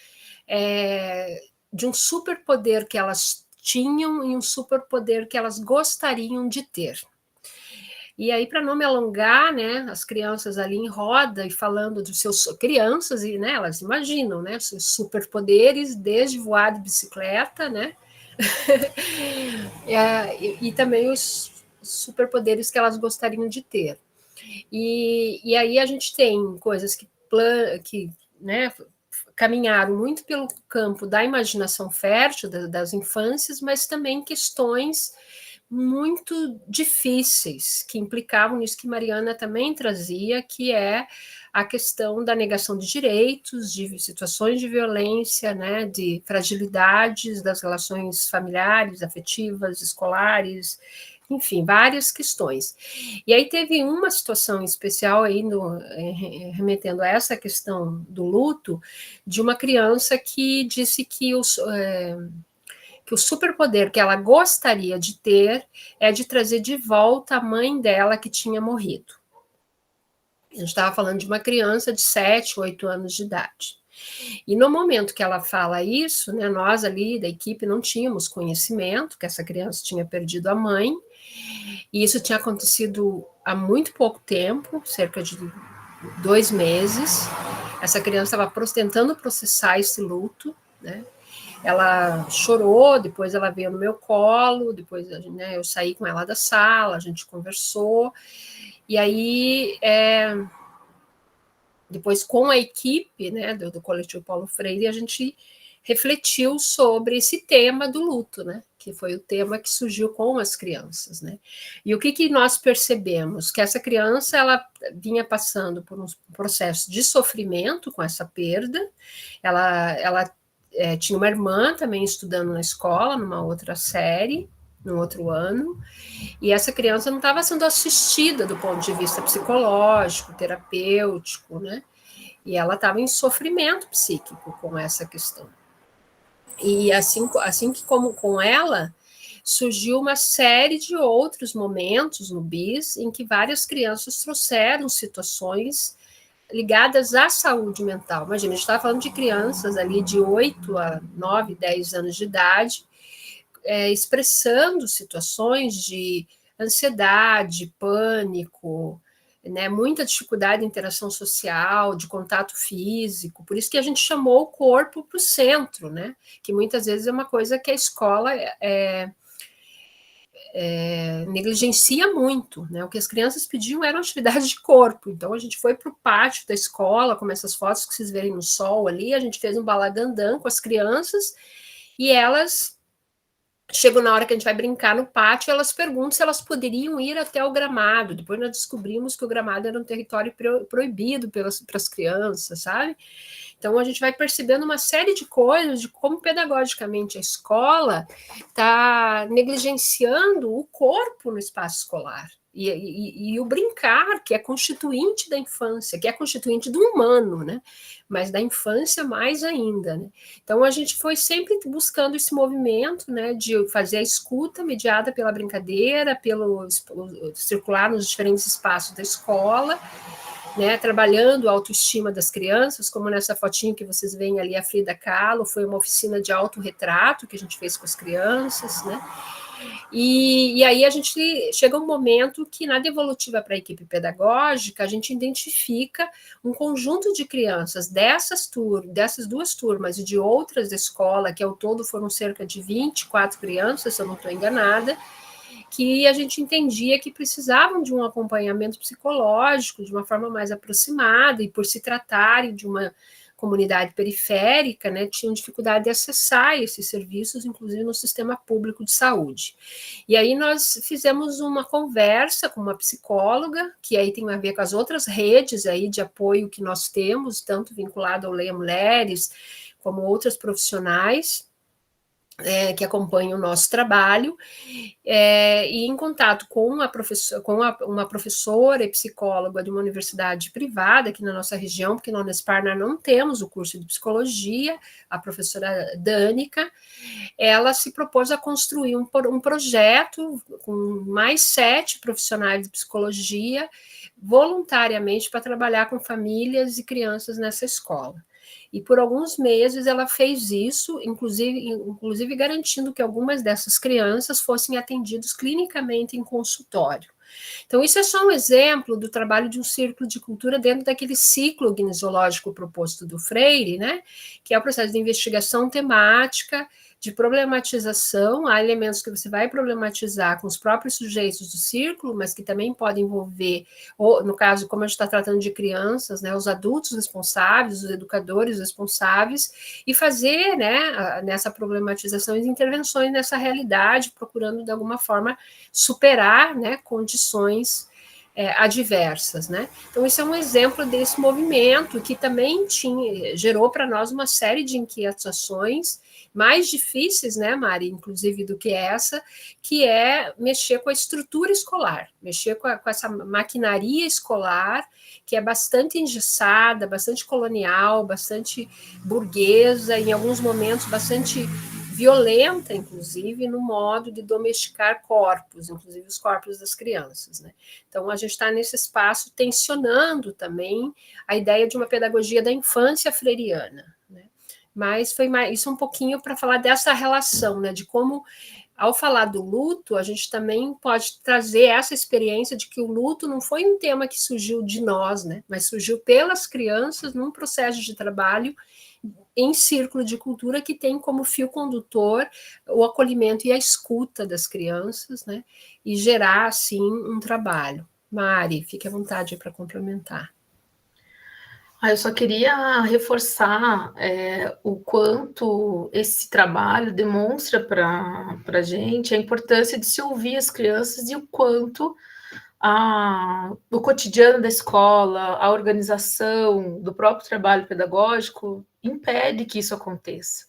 de um superpoder que elas tinham e um superpoder que elas gostariam de ter. E aí, para não me alongar, né, as crianças ali em roda e falando dos seus crianças, e né, elas imaginam, né, seus superpoderes, desde voar de bicicleta, né, e também os superpoderes que elas gostariam de ter. E aí a gente tem coisas que né, caminharam muito pelo campo da imaginação fértil das infâncias, mas também questões muito difíceis que implicavam nisso que Mariana também trazia, que é a questão da negação de direitos, de situações de violência, né, de fragilidades das relações familiares, afetivas, escolares, enfim, várias questões. E aí teve uma situação especial aí, remetendo a essa questão do luto, de uma criança que disse que o superpoder que ela gostaria de ter é de trazer de volta a mãe dela que tinha morrido. A gente estava falando de uma criança de 7, 8 anos de idade. E no momento que ela fala isso, né, nós ali da equipe não tínhamos conhecimento que essa criança tinha perdido a mãe, e isso tinha acontecido há muito pouco tempo, cerca de 2 meses. Essa criança estava tentando processar esse luto, né? Ela chorou, depois ela veio no meu colo, depois, né, eu saí com ela da sala, a gente conversou, e aí depois com a equipe, né, do Coletivo Paulo Freire, a gente refletiu sobre esse tema do luto, né, que foi o tema que surgiu com as crianças, né. E o que nós percebemos? Que essa criança, ela vinha passando por um processo de sofrimento com essa perda, ela tinha uma irmã também estudando na escola, numa outra série, no outro ano, e essa criança não estava sendo assistida do ponto de vista psicológico, terapêutico, né? E ela estava em sofrimento psíquico com essa questão. E assim que como com ela, surgiu uma série de outros momentos no BIS em que várias crianças trouxeram situações ligadas à saúde mental. Imagina, a gente estava falando de crianças ali de 8 a 9, 10 anos de idade, expressando situações de ansiedade, pânico, né, muita dificuldade de interação social, de contato físico. Por isso que a gente chamou o corpo para o centro, né, que muitas vezes é uma coisa que a escola negligencia muito, né? O que as crianças pediam eram atividades de corpo. Então a gente foi para o pátio da escola, como essas fotos que vocês verem no sol ali, a gente fez um balagandã com as crianças, e elas chegam na hora que a gente vai brincar no pátio, elas perguntam se elas poderiam ir até o gramado. Depois nós descobrimos que o gramado era um território proibido para as crianças, sabe? Então, a gente vai percebendo uma série de coisas de como pedagogicamente a escola está negligenciando o corpo no espaço escolar. E o brincar, que é constituinte da infância, que é constituinte do humano, né? Mas da infância mais ainda, né? Então, a gente foi sempre buscando esse movimento, né, de fazer a escuta mediada pela brincadeira, pelo circular nos diferentes espaços da escola, né, trabalhando a autoestima das crianças, como nessa fotinho que vocês veem ali, a Frida Kahlo, foi uma oficina de autorretrato que a gente fez com as crianças, né? E aí a gente chega um momento que na devolutiva para a equipe pedagógica a gente identifica um conjunto de crianças dessas duas turmas e de outras da escola, que ao todo foram cerca de 24 crianças, se eu não estou enganada, que a gente entendia que precisavam de um acompanhamento psicológico de uma forma mais aproximada, e por se tratarem de uma comunidade periférica, né, tinham dificuldade de acessar esses serviços, inclusive no sistema público de saúde. E aí nós fizemos uma conversa com uma psicóloga, que aí tem a ver com as outras redes aí de apoio que nós temos, tanto vinculado ao Leia Mulheres, como outras profissionais, que acompanham o nosso trabalho, e em contato com uma professora e psicóloga de uma universidade privada aqui na nossa região, porque na Unespar nós não temos o curso de psicologia, a professora Dânica, ela se propôs a construir um projeto com mais 7 profissionais de psicologia, voluntariamente para trabalhar com famílias e crianças nessa escola. E por alguns meses ela fez isso, inclusive garantindo que algumas dessas crianças fossem atendidas clinicamente em consultório. Então, isso é só um exemplo do trabalho de um círculo de cultura dentro daquele ciclo gnoseológico proposto do Freire, né? Que é o processo de investigação temática, de problematização. Há elementos que você vai problematizar com os próprios sujeitos do círculo, mas que também podem envolver, ou, no caso, como a gente está tratando de crianças, né, os adultos responsáveis, os educadores responsáveis, e fazer, né, nessa problematização, as intervenções nessa realidade, procurando, de alguma forma, superar, né, condições adversas, né? Então, isso é um exemplo desse movimento que também gerou para nós uma série de inquietações mais difíceis, né, Mari, inclusive do que essa, que é mexer com a estrutura escolar, mexer com essa maquinaria escolar, que é bastante engessada, bastante colonial, bastante burguesa, em alguns momentos bastante violenta, inclusive, no modo de domesticar corpos, inclusive os corpos das crianças, né? Então, a gente está nesse espaço tensionando também a ideia de uma pedagogia da infância freiriana, né? Mas foi isso um pouquinho para falar dessa relação, né? De como, ao falar do luto, a gente também pode trazer essa experiência de que o luto não foi um tema que surgiu de nós, né? Mas surgiu pelas crianças num processo de trabalho em círculo de cultura que tem como fio condutor o acolhimento e a escuta das crianças, né? E gerar, assim, um trabalho. Mari, fique à vontade para complementar. Eu só queria reforçar o quanto esse trabalho demonstra para a gente a importância de se ouvir as crianças e o quanto o cotidiano da escola, a organização do próprio trabalho pedagógico impede que isso aconteça.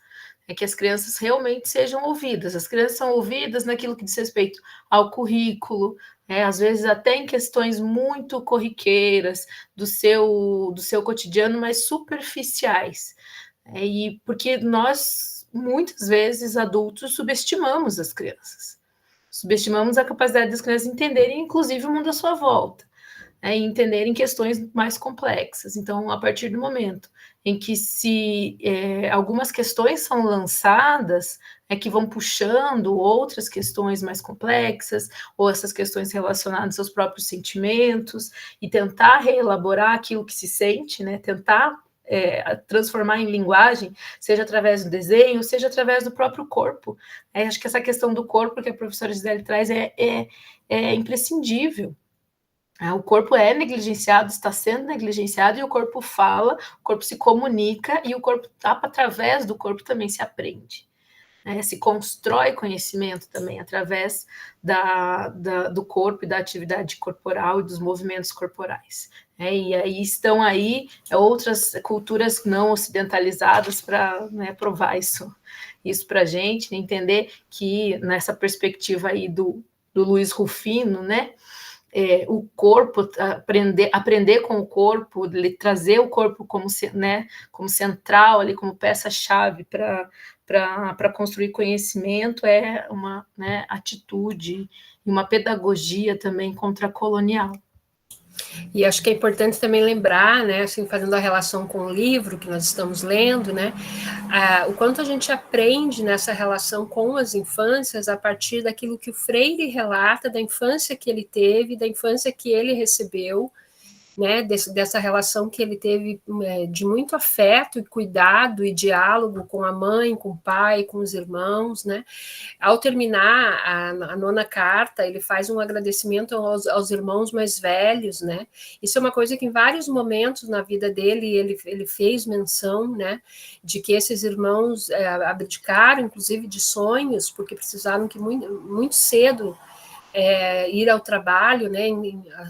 É que as crianças realmente sejam ouvidas. As crianças são ouvidas naquilo que diz respeito ao currículo, às vezes até em questões muito corriqueiras do seu cotidiano, mas superficiais. E porque nós, muitas vezes, adultos, subestimamos as crianças. Subestimamos a capacidade das crianças entenderem, inclusive, o mundo à sua volta, e entenderem questões mais complexas. Então, a partir do momento em que algumas questões são lançadas, que vão puxando outras questões mais complexas, ou essas questões relacionadas aos próprios sentimentos, e tentar reelaborar aquilo que se sente, né? Tentar transformar em linguagem, seja através do desenho, seja através do próprio corpo. Acho que essa questão do corpo que a professora Gisele traz é imprescindível. O corpo é negligenciado, está sendo negligenciado, e o corpo fala, o corpo se comunica, e o corpo, através do corpo, também se aprende. né? Se constrói conhecimento também através do corpo e da atividade corporal e dos movimentos corporais. E aí estão aí outras culturas não ocidentalizadas para, né, provar isso para a gente, entender que nessa perspectiva aí do Luiz Rufino, né, o corpo, aprender com o corpo, trazer o corpo como, né, como central, ali, como peça-chave para construir conhecimento, é uma, né, atitude e uma pedagogia também contracolonial. E acho que é importante também lembrar, né, assim, fazendo a relação com o livro que nós estamos lendo, né, o quanto a gente aprende nessa relação com as infâncias a partir daquilo que o Freire relata da infância que ele teve, da infância que ele recebeu, né, dessa relação que ele teve de muito afeto e cuidado e diálogo com a mãe, com o pai, com os irmãos, né. Ao terminar a 9ª carta, ele faz um agradecimento aos irmãos mais velhos, né. Isso é uma coisa que em vários momentos na vida dele ele fez menção, né, de que esses irmãos abdicaram, inclusive, de sonhos, porque precisaram que muito cedo ir ao trabalho, né,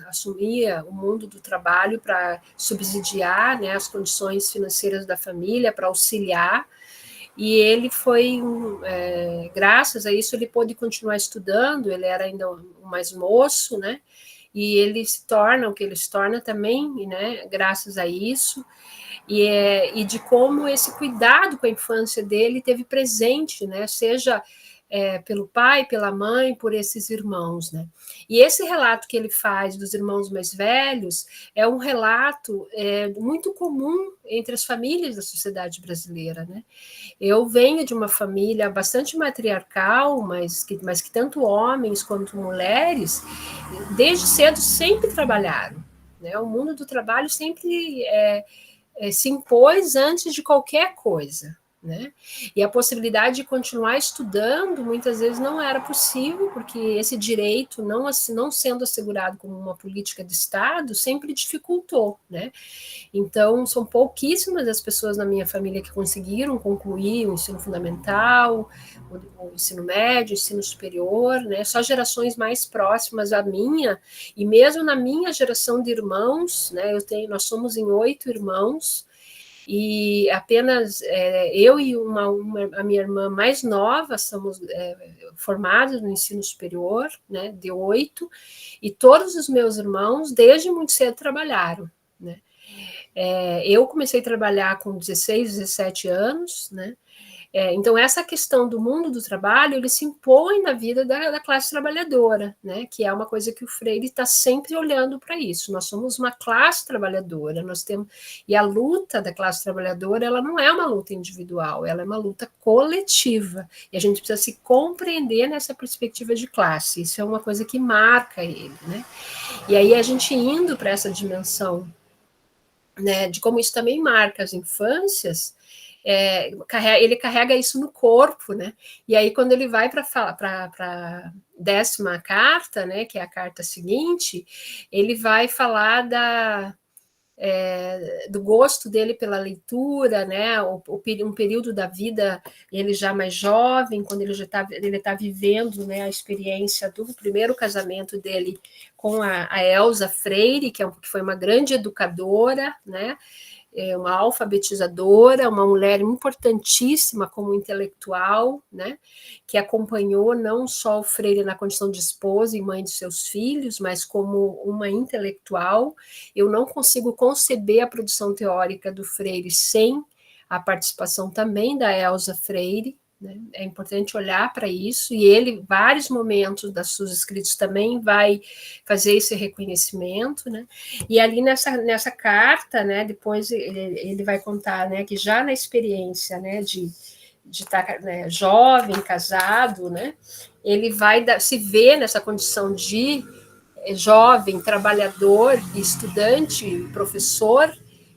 assumir o mundo do trabalho para subsidiar, né, as condições financeiras da família, para auxiliar, e ele foi, graças a isso, ele pôde continuar estudando, ele era ainda mais moço, né, e ele se torna o que ele se torna também, né, graças a isso, e de como esse cuidado com a infância dele teve presente, né, seja pelo pai, pela mãe, por esses irmãos, né? E esse relato que ele faz dos irmãos mais velhos é um relato muito comum entre as famílias da sociedade brasileira, né? Eu venho de uma família bastante matriarcal, mas que tanto homens quanto mulheres, desde cedo, sempre trabalharam, né? O mundo do trabalho sempre se impôs antes de qualquer coisa, né? E a possibilidade de continuar estudando muitas vezes não era possível, porque esse direito, não sendo assegurado como uma política de Estado, sempre dificultou, né? Então, são pouquíssimas as pessoas na minha família que conseguiram concluir o ensino fundamental, o ensino médio, o ensino superior, né? Só gerações mais próximas à minha, e mesmo na minha geração de irmãos, né? Nós somos em 8 irmãos, e apenas eu e a minha irmã mais nova somos formados no ensino superior, né, de 8, e todos os meus irmãos, desde muito cedo, trabalharam, né. Eu comecei a trabalhar com 16, 17 anos, né. Então, essa questão do mundo do trabalho, ele se impõe na vida da classe trabalhadora, né, que é uma coisa que o Freire está sempre olhando para isso. Nós somos uma classe trabalhadora, e a luta da classe trabalhadora, ela não é uma luta individual, ela é uma luta coletiva, e a gente precisa se compreender nessa perspectiva de classe. Isso é uma coisa que marca ele, né. E aí, a gente indo para essa dimensão, né, de como isso também marca as infâncias, ele carrega isso no corpo, né? E aí, quando ele vai para a 10ª carta, né, que é a carta seguinte, ele vai falar do gosto dele pela leitura, né? Um período da vida, ele já mais jovem, quando ele está vivendo, né, a experiência do primeiro casamento dele com a Elza Freire, que foi uma grande educadora, né? Uma alfabetizadora, uma mulher importantíssima como intelectual, né, que acompanhou não só o Freire na condição de esposa e mãe de seus filhos, mas como uma intelectual. Eu não consigo conceber a produção teórica do Freire sem a participação também da Elza Freire, né? É importante olhar para isso, e ele, vários momentos das seus escritos também vai fazer esse reconhecimento, né? E ali nessa carta, né, depois ele vai contar, né, que já na experiência, né, de estar, né, jovem, casado, né, ele vai se ver nessa condição de jovem, trabalhador, estudante, professor,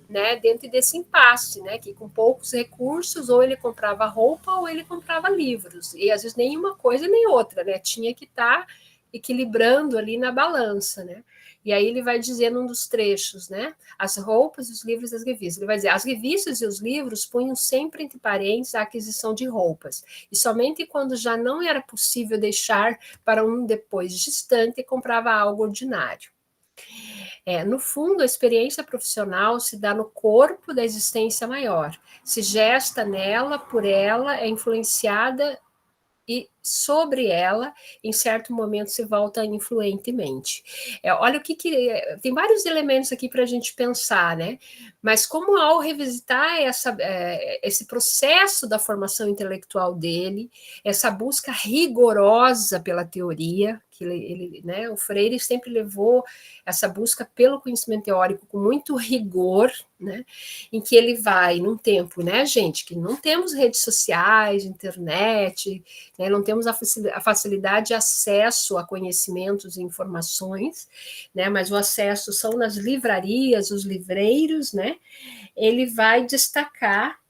né, dentro desse impasse, né, que com poucos recursos, ou ele comprava roupa ou ele comprava livros, e às vezes nenhuma coisa nem outra, né, tinha que estar equilibrando ali na balança, né? E aí ele vai dizer num dos trechos, né? As roupas, os livros e as revistas. Ele vai dizer, as revistas e os livros punham sempre entre parênteses a aquisição de roupas. E somente quando já não era possível deixar para um depois distante, comprava algo ordinário. No fundo, a experiência profissional se dá no corpo da existência maior. Se gesta nela, por ela, é influenciada e sobre ela, em certo momento, se volta influentemente. Olha o que tem vários elementos aqui para a gente pensar, né? Mas como ao revisitar esse processo da formação intelectual dele, essa busca rigorosa pela teoria, que né, o Freire sempre levou essa busca pelo conhecimento teórico com muito rigor, né, em que ele vai num tempo, né, gente, que não temos redes sociais, internet, né, não temos a facilidade de acesso a conhecimentos e informações, né, mas o acesso são nas livrarias, os livreiros, né, ele vai destacar,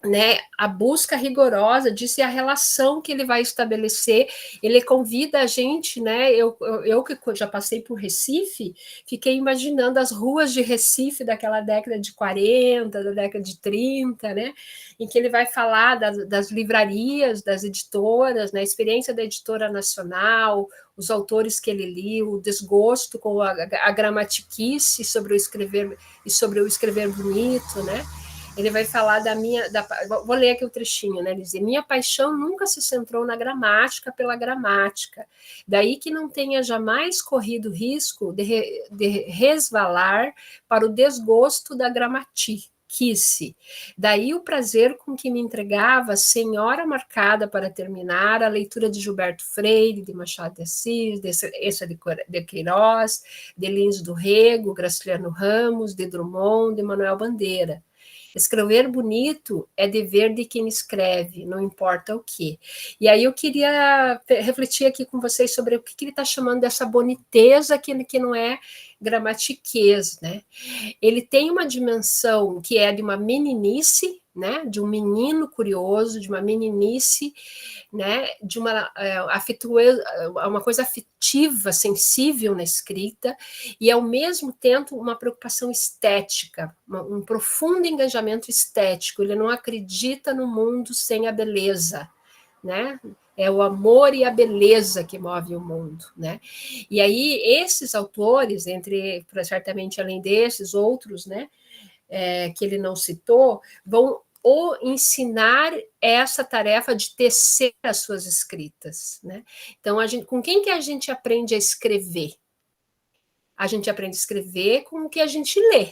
né, a busca rigorosa disso e a relação que ele vai estabelecer. Ele convida a gente, né, eu que já passei por Recife, fiquei imaginando as ruas de Recife daquela década de 40, da década de 30, né, em que ele vai falar das livrarias, das editoras, né, a experiência da editora nacional, os autores que ele lia, o desgosto com a gramatiquice sobre o escrever bonito, né. Ele vai falar vou ler aqui o trechinho, né? Ele diz, minha paixão nunca se centrou na gramática pela gramática, daí que não tenha jamais corrido risco de resvalar para o desgosto da gramatiquice. Daí o prazer com que me entregava, sem hora marcada para terminar, a leitura de Gilberto Freire, de Machado de Assis, de Queiroz, de Lins do Rego, Graciliano Ramos, de Drummond, de Manuel Bandeira. Escrever bonito é dever de quem escreve, não importa o quê. E aí eu queria refletir aqui com vocês sobre o que ele está chamando dessa boniteza que não é gramatiquez, né? Ele tem uma dimensão que é de uma meninice, né? De um menino curioso, de uma meninice, né? De uma coisa afetiva, sensível na escrita, e ao mesmo tempo uma preocupação estética, um profundo engajamento estético. Ele não acredita no mundo sem a beleza, né? É o amor e a beleza que move o mundo, né? E aí esses autores, certamente além desses outros, né, que ele não citou, vão ensinar essa tarefa de tecer as suas escritas, né? Então, com quem que a gente aprende a escrever? A gente aprende a escrever com o que a gente lê,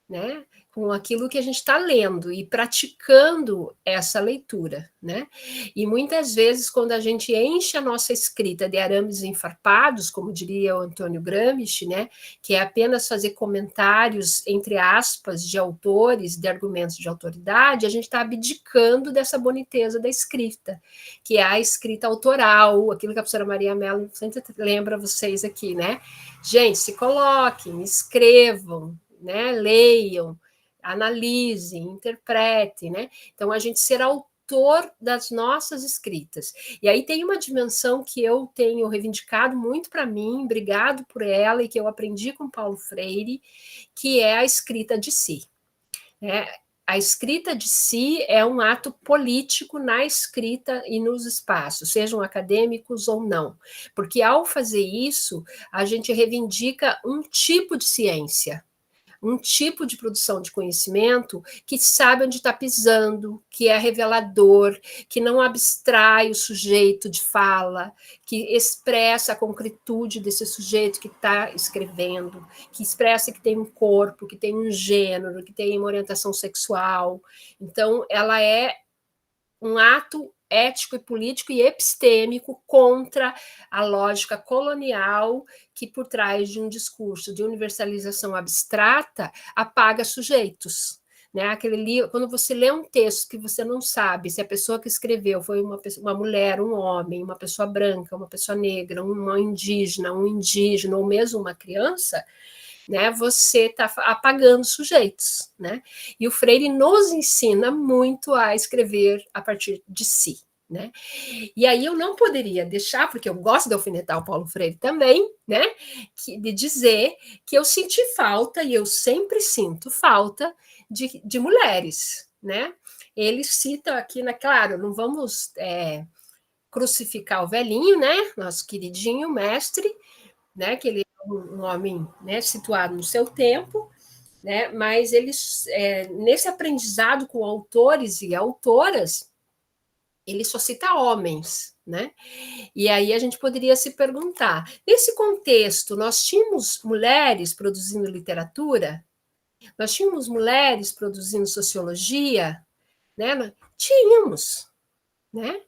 né? Com aquilo que a gente está lendo e praticando essa leitura, né? E muitas vezes, quando a gente enche a nossa escrita de arames enfarpados, como diria o Antônio Gramsci, né? Que é apenas fazer comentários, entre aspas, de autores, de argumentos de autoridade, a gente está abdicando dessa boniteza da escrita, que é a escrita autoral, aquilo que a professora Maria Mello sempre lembra vocês aqui, né? Gente, se coloquem, escrevam, né? Leiam, analisem, interpretem, né? Então, a gente ser autor das nossas escritas. E aí tem uma dimensão que eu tenho reivindicado muito para mim, brigado por ela, e que eu aprendi com Paulo Freire, que é a escrita de si. A escrita de si é um ato político na escrita e nos espaços, sejam acadêmicos ou não, porque ao fazer isso, a gente reivindica um tipo de ciência, um tipo de produção de conhecimento que sabe onde está pisando, que é revelador, que não abstrai o sujeito de fala, que expressa a concretude desse sujeito que está escrevendo, que expressa que tem um corpo, que tem um gênero, que tem uma orientação sexual. Então, ela é um ato ético e político e epistêmico contra a lógica colonial que, por trás de um discurso de universalização abstrata, apaga sujeitos. Né? Quando você lê um texto que você não sabe se a pessoa que escreveu foi uma mulher, um homem, uma pessoa branca, uma pessoa negra, um indígena ou mesmo uma criança, né, você está apagando sujeitos, né? E o Freire nos ensina muito a escrever a partir de si, né? E aí eu não poderia deixar, porque eu gosto de alfinetar o Paulo Freire também, né? De dizer que eu senti falta, e eu sempre sinto falta, de mulheres, né? Ele cita aqui, claro, não vamos crucificar o velhinho, né? Nosso queridinho mestre, né? Que ele é um homem, né, situado no seu tempo, né? Mas eles, nesse aprendizado com autores e autoras, ele só cita homens, né? E aí a gente poderia se perguntar, nesse contexto, nós tínhamos mulheres produzindo literatura? Nós tínhamos mulheres produzindo sociologia? Né? Tínhamos, né?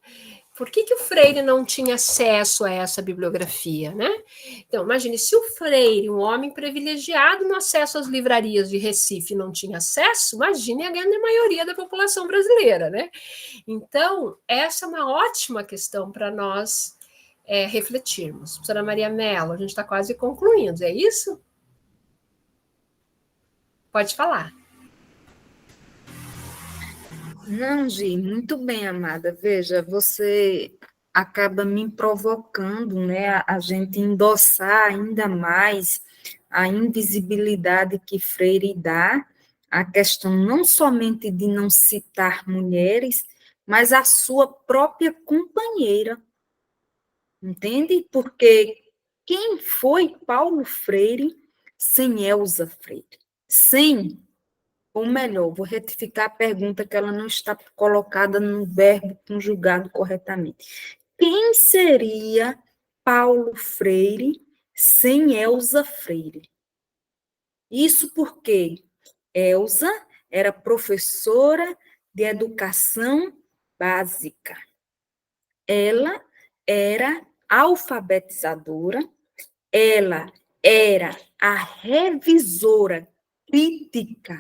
Por que o Freire não tinha acesso a essa bibliografia, né? Então, imagine, se o Freire, um homem privilegiado no acesso às livrarias de Recife, não tinha acesso, imagine a grande maioria da população brasileira, né? Então, essa é uma ótima questão para nós refletirmos. Professora Maria Mello, a gente está quase concluindo, é isso? Pode falar. Não, Gi, muito bem, amada. Veja, você acaba me provocando, né, a gente endossar ainda mais a invisibilidade que Freire dá, a questão não somente de não citar mulheres, mas a sua própria companheira, entende? Porque quem foi Paulo Freire sem Elza Freire? Sem, ou melhor, vou retificar a pergunta que ela não está colocada no verbo conjugado corretamente. Quem seria Paulo Freire sem Elza Freire? Isso porque Elza era professora de educação básica. Ela era alfabetizadora, ela era a revisora crítica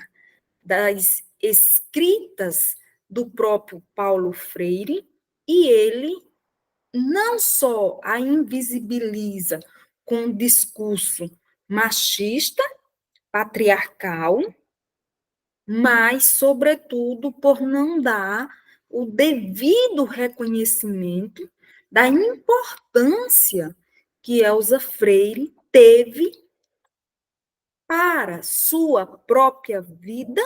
das escritas do próprio Paulo Freire, e ele não só a invisibiliza com um discurso machista, patriarcal, mas, sobretudo, por não dar o devido reconhecimento da importância que Elza Freire teve para sua própria vida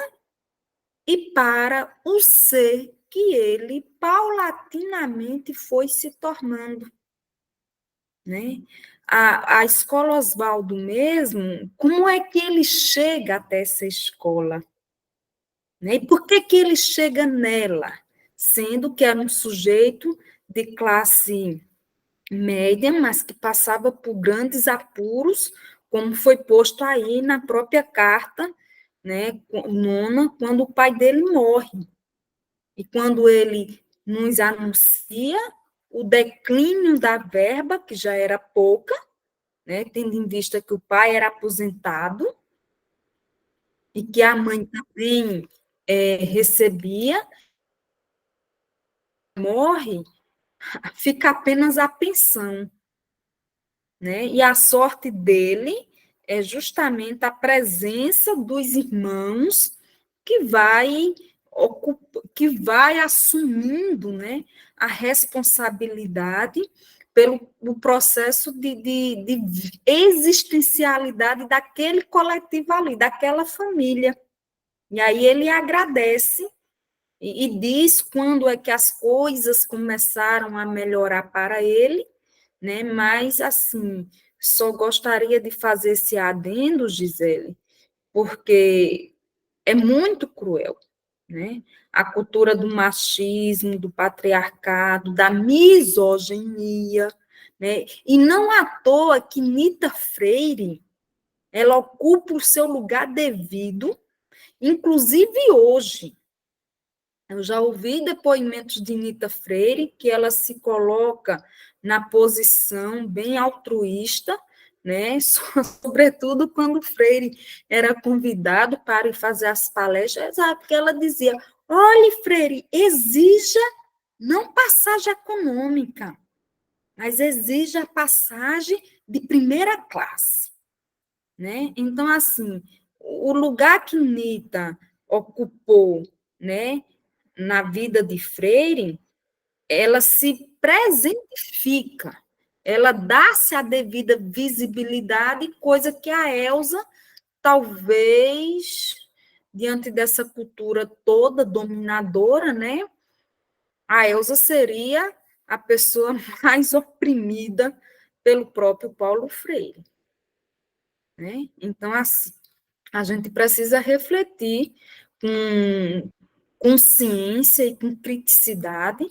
e para o ser que ele paulatinamente foi se tornando, né? A escola Oswaldo mesmo, como é que ele chega até essa escola? Né? E por que ele chega nela? Sendo que era um sujeito de classe média, mas que passava por grandes apuros, como foi posto aí na própria carta, né, nona, quando o pai dele morre. E quando ele nos anuncia o declínio da verba, que já era pouca, né, tendo em vista que o pai era aposentado e que a mãe também recebia, morre, fica apenas a pensão, né? E a sorte dele é justamente a presença dos irmãos que vai assumindo, né, a responsabilidade pelo processo de existencialidade daquele coletivo ali, daquela família. E aí ele agradece e diz quando é que as coisas começaram a melhorar para ele, né? Mas, assim, só gostaria de fazer esse adendo, Gisele, porque é muito cruel, né? A cultura do machismo, do patriarcado, da misoginia, né? E não à toa que Nita Freire, ela ocupa o seu lugar devido, inclusive hoje. Eu já ouvi depoimentos de Nita Freire, que ela se coloca na posição bem altruísta, né? Sobretudo quando Freire era convidado para ir fazer as palestras, porque ela dizia: olhe, Freire, exija não passagem econômica, mas exija passagem de primeira classe, né? Então, assim, o lugar que Nita ocupou, né, na vida de Freire ela se presentifica, ela dá-se a devida visibilidade, coisa que a Elsa, talvez, diante dessa cultura toda dominadora, né? A Elsa seria a pessoa mais oprimida pelo próprio Paulo Freire, né? Então, assim, a gente precisa refletir com ciência e com criticidade,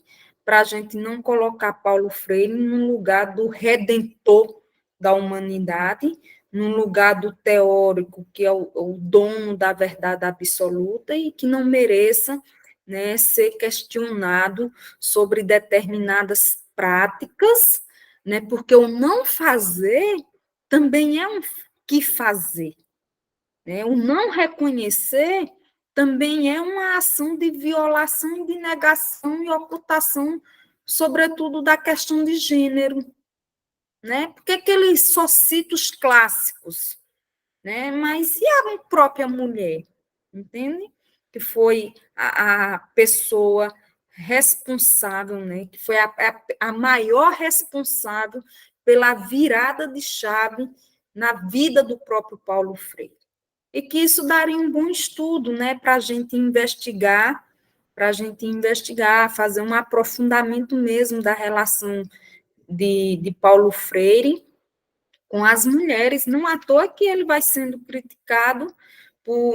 para a gente não colocar Paulo Freire no lugar do redentor da humanidade, num lugar do teórico, que é o dono da verdade absoluta e que não mereça, né, ser questionado sobre determinadas práticas, né, porque o não fazer também é um que fazer. Né? O não reconhecer também é uma ação de violação, de negação e ocultação, sobretudo da questão de gênero. Né? Porque aqueles só cita os clássicos, né? Mas e a própria mulher? Entende? Que foi a pessoa responsável, né? Que foi a maior responsável pela virada de chave na vida do próprio Paulo Freire. E que isso daria um bom estudo, né, para a gente investigar, fazer um aprofundamento mesmo da relação de Paulo Freire com as mulheres. Não à toa que ele vai sendo criticado,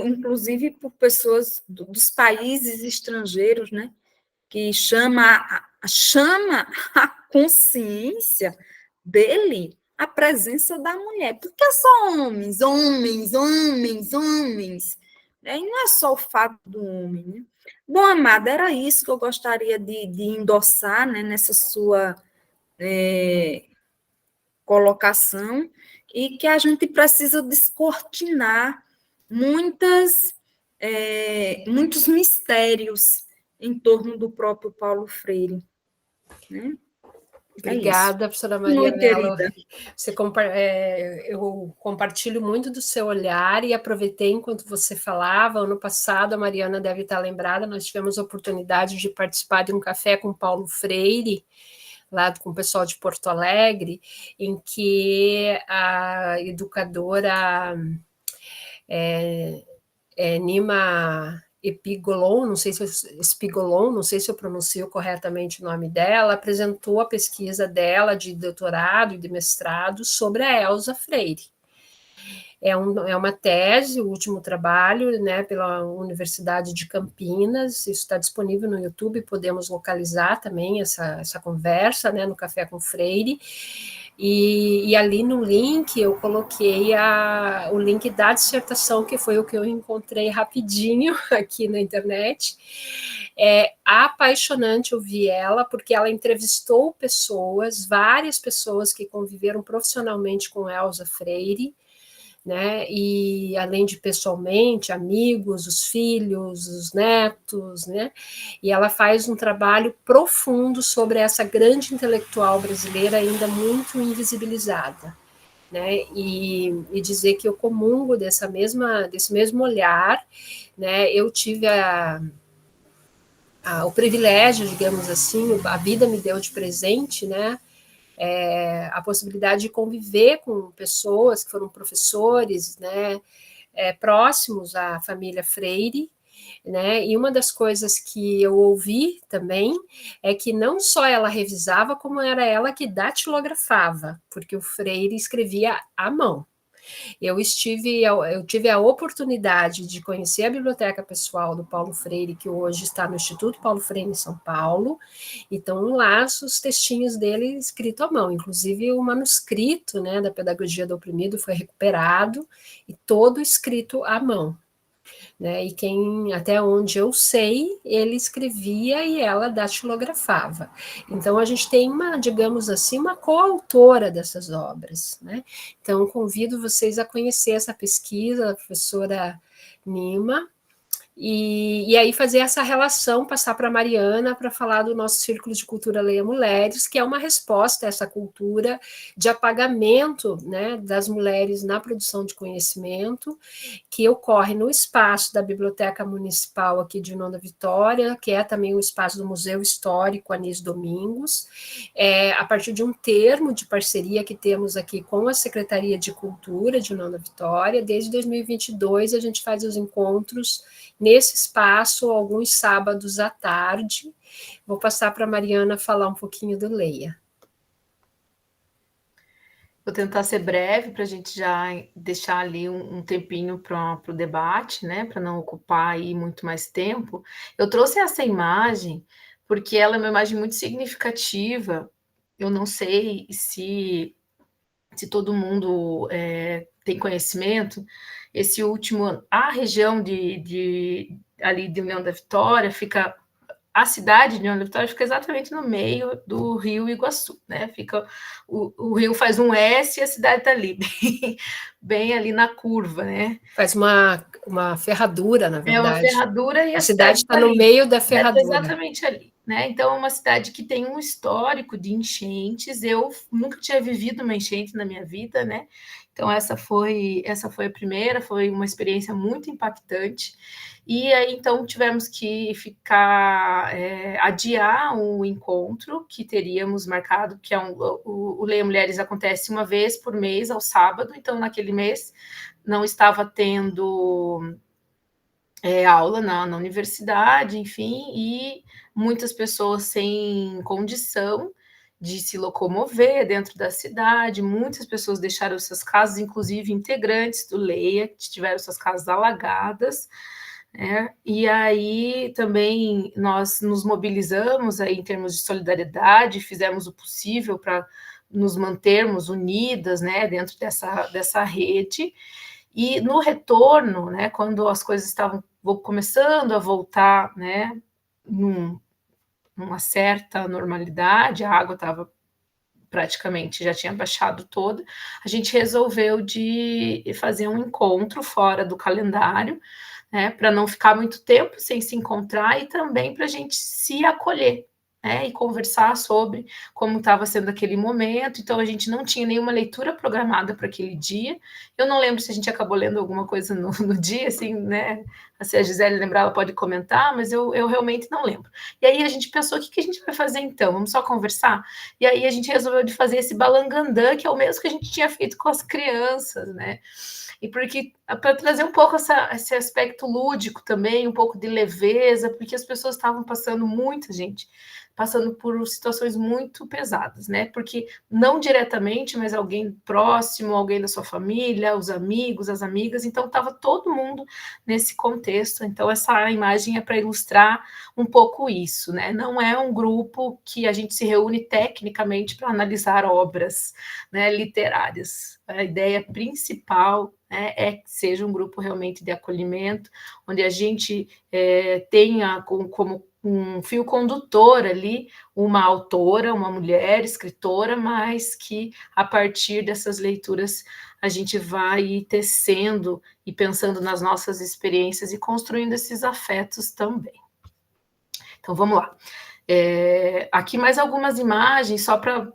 inclusive por pessoas dos países estrangeiros, né, que chama a consciência dele a presença da mulher. Porque é só homens, homens, homens, homens. E não é só o fato do homem. Né? Bom, amada, era isso que eu gostaria de endossar, né, nessa sua colocação, e que a gente precisa descortinar muitos mistérios em torno do próprio Paulo Freire. Né? Obrigada, professora Maria Mello. Eu compartilho muito do seu olhar e aproveitei enquanto você falava. Ano passado, a Mariana deve estar lembrada, nós tivemos a oportunidade de participar de um café com Paulo Freire, lá com o pessoal de Porto Alegre, em que a educadora Nima Espigolon, não sei se eu pronuncio corretamente o nome dela, apresentou a pesquisa dela de doutorado e de mestrado sobre a Elsa Freire. É uma tese, o último trabalho, né, pela Universidade de Campinas, isso está disponível no YouTube, podemos localizar também essa conversa, né, no Café com Freire, e ali no link eu coloquei o link da dissertação, que foi o que eu encontrei rapidinho aqui na internet. É apaixonante ouvir ela, porque ela entrevistou várias pessoas que conviveram profissionalmente com Elsa Freire, né? E além de pessoalmente, amigos, os filhos, os netos, né? E ela faz um trabalho profundo sobre essa grande intelectual brasileira ainda muito invisibilizada, né? E dizer que eu comungo desse mesmo olhar, né? Eu tive o privilégio, digamos assim, a vida me deu de presente, né? A possibilidade de conviver com pessoas que foram professores, né, próximos à família Freire, né, e uma das coisas que eu ouvi também é que não só ela revisava, como era ela que datilografava, porque o Freire escrevia à mão. Eu tive a oportunidade de conhecer a biblioteca pessoal do Paulo Freire, que hoje está no Instituto Paulo Freire em São Paulo, e estão lá os textinhos dele escrito à mão, inclusive o manuscrito, né, da Pedagogia do Oprimido foi recuperado, e todo escrito à mão. Né, e até onde eu sei, ele escrevia e ela datilografava. Então, a gente tem digamos assim, uma coautora dessas obras, né? Então, convido vocês a conhecer essa pesquisa da professora Nima, E aí fazer essa relação, passar para a Mariana para falar do nosso Círculo de Cultura Leia Mulheres, que é uma resposta a essa cultura de apagamento, né, das mulheres na produção de conhecimento, que ocorre no espaço da Biblioteca Municipal aqui de União da Vitória, que é também o espaço do Museu Histórico Anis Domingos, a partir de um termo de parceria que temos aqui com a Secretaria de Cultura de União da Vitória. Desde 2022 a gente faz os encontros nesse espaço, alguns sábados à tarde. Vou passar para a Mariana falar um pouquinho do Leia. Vou tentar ser breve para a gente já deixar ali um tempinho para o debate, né? Para não ocupar aí muito mais tempo. Eu trouxe essa imagem porque ela é uma imagem muito significativa. Eu não sei se todo mundo tem conhecimento. Esse último, a região ali de União da Vitória fica. A cidade de União da Vitória fica exatamente no meio do Rio Iguaçu, né? Fica o rio faz um S e a cidade está ali, bem ali na curva, né? Faz uma ferradura, na verdade. É uma ferradura e a cidade está no meio da ferradura. Exatamente ali, né? Então é uma cidade que tem um histórico de enchentes. Eu nunca tinha vivido uma enchente na minha vida, né? Então essa foi a primeira, foi uma experiência muito impactante. E aí, então, tivemos que adiar o encontro que teríamos marcado, que é o Leia Mulheres acontece uma vez por mês, ao sábado. Então, naquele mês, não estava tendo aula na universidade, enfim, e muitas pessoas sem condição de se locomover dentro da cidade. Muitas pessoas deixaram suas casas, inclusive integrantes do Leia, que tiveram suas casas alagadas. E aí também nós nos mobilizamos aí em termos de solidariedade, fizemos o possível para nos mantermos unidas, né, dentro dessa rede. E no retorno, né, quando as coisas estavam começando a voltar, né, numa certa normalidade, a água estava praticamente, já tinha baixado toda, a gente resolveu de fazer um encontro fora do calendário, né, para não ficar muito tempo sem se encontrar e também para a gente se acolher, né, e conversar sobre como estava sendo aquele momento. Então, a gente não tinha nenhuma leitura programada para aquele dia. Eu não lembro se a gente acabou lendo alguma coisa no dia, assim, né? Se a Gisele lembrar, ela pode comentar, mas eu realmente não lembro. E aí a gente pensou, o que a gente vai fazer então? Vamos só conversar? E aí a gente resolveu de fazer esse balangandã, que é o mesmo que a gente tinha feito com as crianças, né? E porque para trazer um pouco esse aspecto lúdico também, um pouco de leveza, porque as pessoas estavam passando, muita gente passando por situações muito pesadas, né? Porque não diretamente, mas alguém próximo, alguém da sua família, os amigos, as amigas, então estava todo mundo nesse contexto. Então essa imagem é para ilustrar um pouco isso, né? Não é um grupo que a gente se reúne tecnicamente para analisar obras, né, literárias. A ideia principal, né, é que seja um grupo realmente de acolhimento, onde a gente tenha como um fio condutor ali uma autora, uma mulher escritora, mas que a partir dessas leituras a gente vai tecendo e pensando nas nossas experiências e construindo esses afetos também. Então vamos lá. Aqui mais algumas imagens só para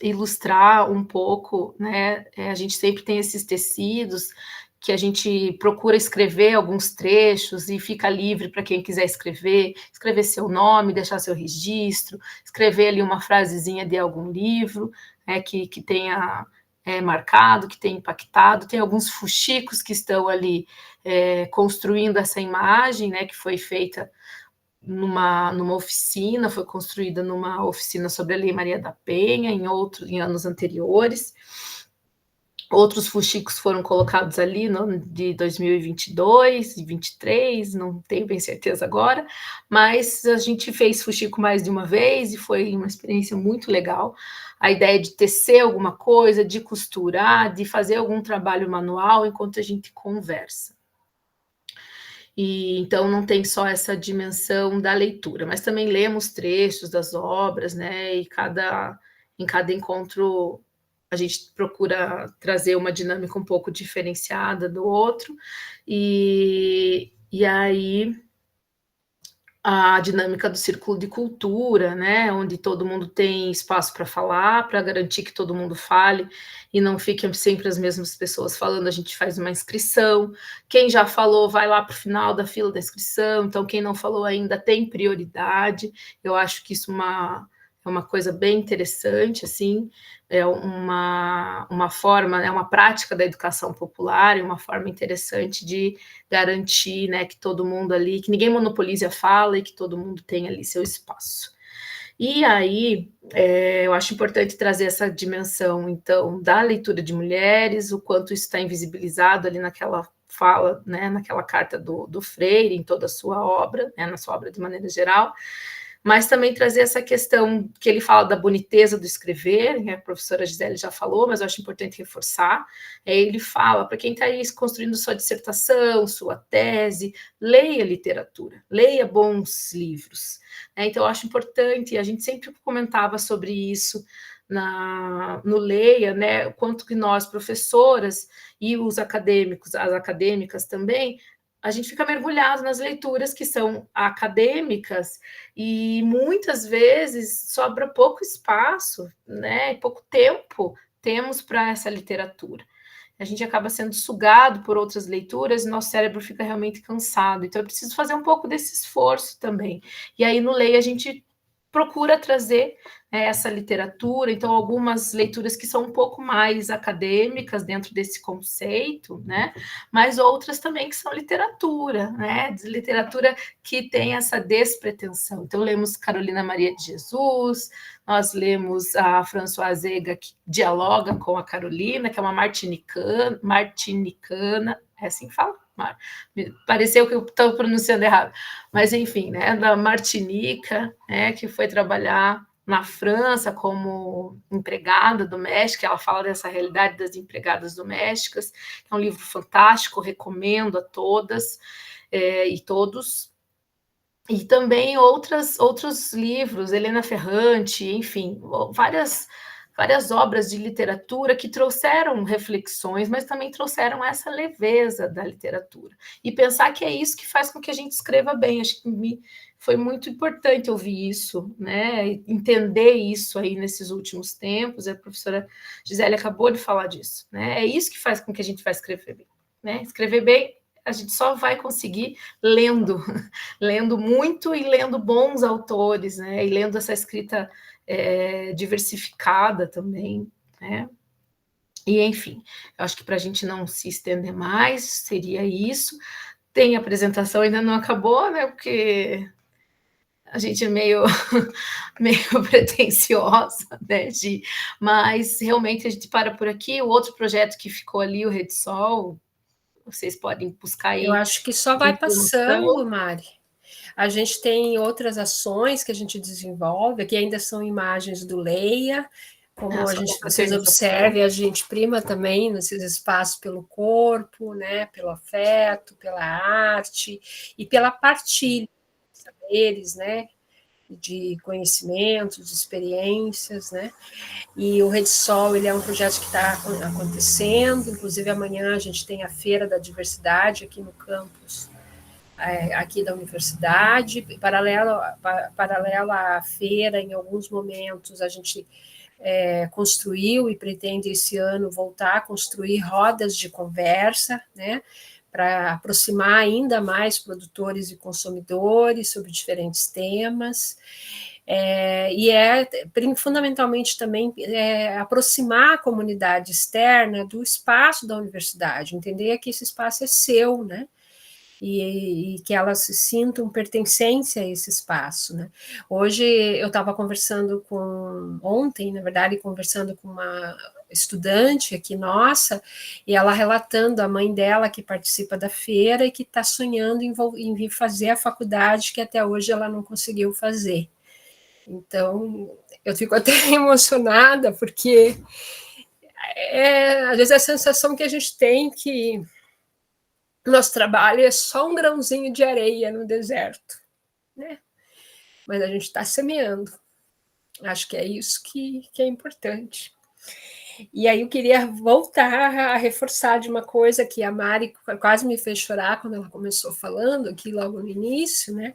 ilustrar um pouco, né? A gente sempre tem esses tecidos que a gente procura escrever alguns trechos e fica livre para quem quiser escrever seu nome, deixar seu registro, escrever ali uma frasezinha de algum livro, né, que tenha marcado, que tenha impactado. Tem alguns fuxicos que estão ali construindo essa imagem, né, que foi feita numa oficina, foi construída numa oficina sobre a Lei Maria da Penha, em anos anteriores. Outros fuxicos foram colocados ali no ano de 2022 e 2023, não tenho bem certeza agora, mas a gente fez fuxico mais de uma vez e foi uma experiência muito legal. A ideia de tecer alguma coisa, de costurar, de fazer algum trabalho manual enquanto a gente conversa. E então não tem só essa dimensão da leitura, mas também lemos trechos das obras, né? E em cada encontro a gente procura trazer uma dinâmica um pouco diferenciada do outro. E E aí a dinâmica do círculo de cultura, né, onde todo mundo tem espaço para falar, para garantir que todo mundo fale e não fiquem sempre as mesmas pessoas falando, a gente faz uma inscrição. Quem já falou vai lá para o final da fila da inscrição, então quem não falou ainda tem prioridade. Eu acho que isso é uma coisa bem interessante, assim, é uma forma, é uma prática da educação popular, e uma forma interessante de garantir, né, que todo mundo ali, que ninguém monopolize a fala e que todo mundo tenha ali seu espaço. E aí, eu acho importante trazer essa dimensão, então, da leitura de mulheres, o quanto isso está invisibilizado ali naquela fala, né, naquela carta do Freire, em toda a sua obra, né, na sua obra de maneira geral, mas também trazer essa questão que ele fala da boniteza do escrever, que a professora Gisele já falou, mas eu acho importante reforçar. Ele fala, para quem está aí construindo sua dissertação, sua tese, leia literatura, leia bons livros. Então, eu acho importante, a gente sempre comentava sobre isso no Leia, né, o quanto que nós, professoras, e os acadêmicos, as acadêmicas também, a gente fica mergulhado nas leituras que são acadêmicas e muitas vezes sobra pouco espaço, né, pouco tempo temos para essa literatura. A gente acaba sendo sugado por outras leituras e nosso cérebro fica realmente cansado. Então, eu preciso fazer um pouco desse esforço também. E aí, no Leia, a gente procura trazer essa literatura, então algumas leituras que são um pouco mais acadêmicas dentro desse conceito, né? Mas outras também que são literatura, né? Literatura que tem essa despretensão. Então lemos Carolina Maria de Jesus, nós lemos a Françoise Ega, que dialoga com a Carolina, que é uma martinicana, é assim que fala? Pareceu que eu estou pronunciando errado, mas enfim, né, da Martinica, né, que foi trabalhar na França como empregada doméstica. Ela fala dessa realidade das empregadas domésticas. É um livro fantástico, recomendo a todas e todos. E também outros livros, Helena Ferrante, enfim, várias obras de literatura que trouxeram reflexões, mas também trouxeram essa leveza da literatura. E pensar que é isso que faz com que a gente escreva bem. Acho que foi muito importante ouvir isso, né? Entender isso aí nesses últimos tempos. A professora Gisele acabou de falar disso, né? É isso que faz com que a gente vai escrever bem, né? Escrever bem a gente só vai conseguir lendo muito e lendo bons autores, né? E lendo essa escrita diversificada também, né? E, enfim, eu acho que para a gente não se estender mais, seria isso. Tem apresentação, ainda não acabou, né? Porque a gente é meio pretensiosa, né? Mas realmente a gente para por aqui. O outro projeto que ficou ali, o Rede Sol, vocês podem buscar aí. Eu acho que só vai passando, Mari. A gente tem outras ações que a gente desenvolve, que ainda são imagens do Leia, como vocês observem, a gente prima também nesses espaços pelo corpo, né, pelo afeto, pela arte e pela partilha de saberes, né, de conhecimentos, de experiências, né? E o Rede Sol, ele é um projeto que está acontecendo, inclusive amanhã a gente tem a Feira da Diversidade aqui no campus, aqui da universidade, paralelo à feira, em alguns momentos a gente construiu e pretende esse ano voltar a construir rodas de conversa, né, para aproximar ainda mais produtores e consumidores sobre diferentes temas, fundamentalmente também aproximar a comunidade externa do espaço da universidade, entender que esse espaço é seu, né, e que elas se sintam pertencência a esse espaço, né. Hoje eu estava conversando ontem, na verdade, conversando com uma estudante aqui nossa, e ela relatando a mãe dela que participa da feira e que está sonhando em vir fazer a faculdade que até hoje ela não conseguiu fazer. Então, eu fico até emocionada, porque às vezes a sensação que a gente tem que nosso trabalho é só um grãozinho de areia no deserto, né? Mas a gente está semeando. Acho que é isso que é importante. E aí eu queria voltar a reforçar de uma coisa que a Mari quase me fez chorar quando ela começou falando aqui logo no início, né?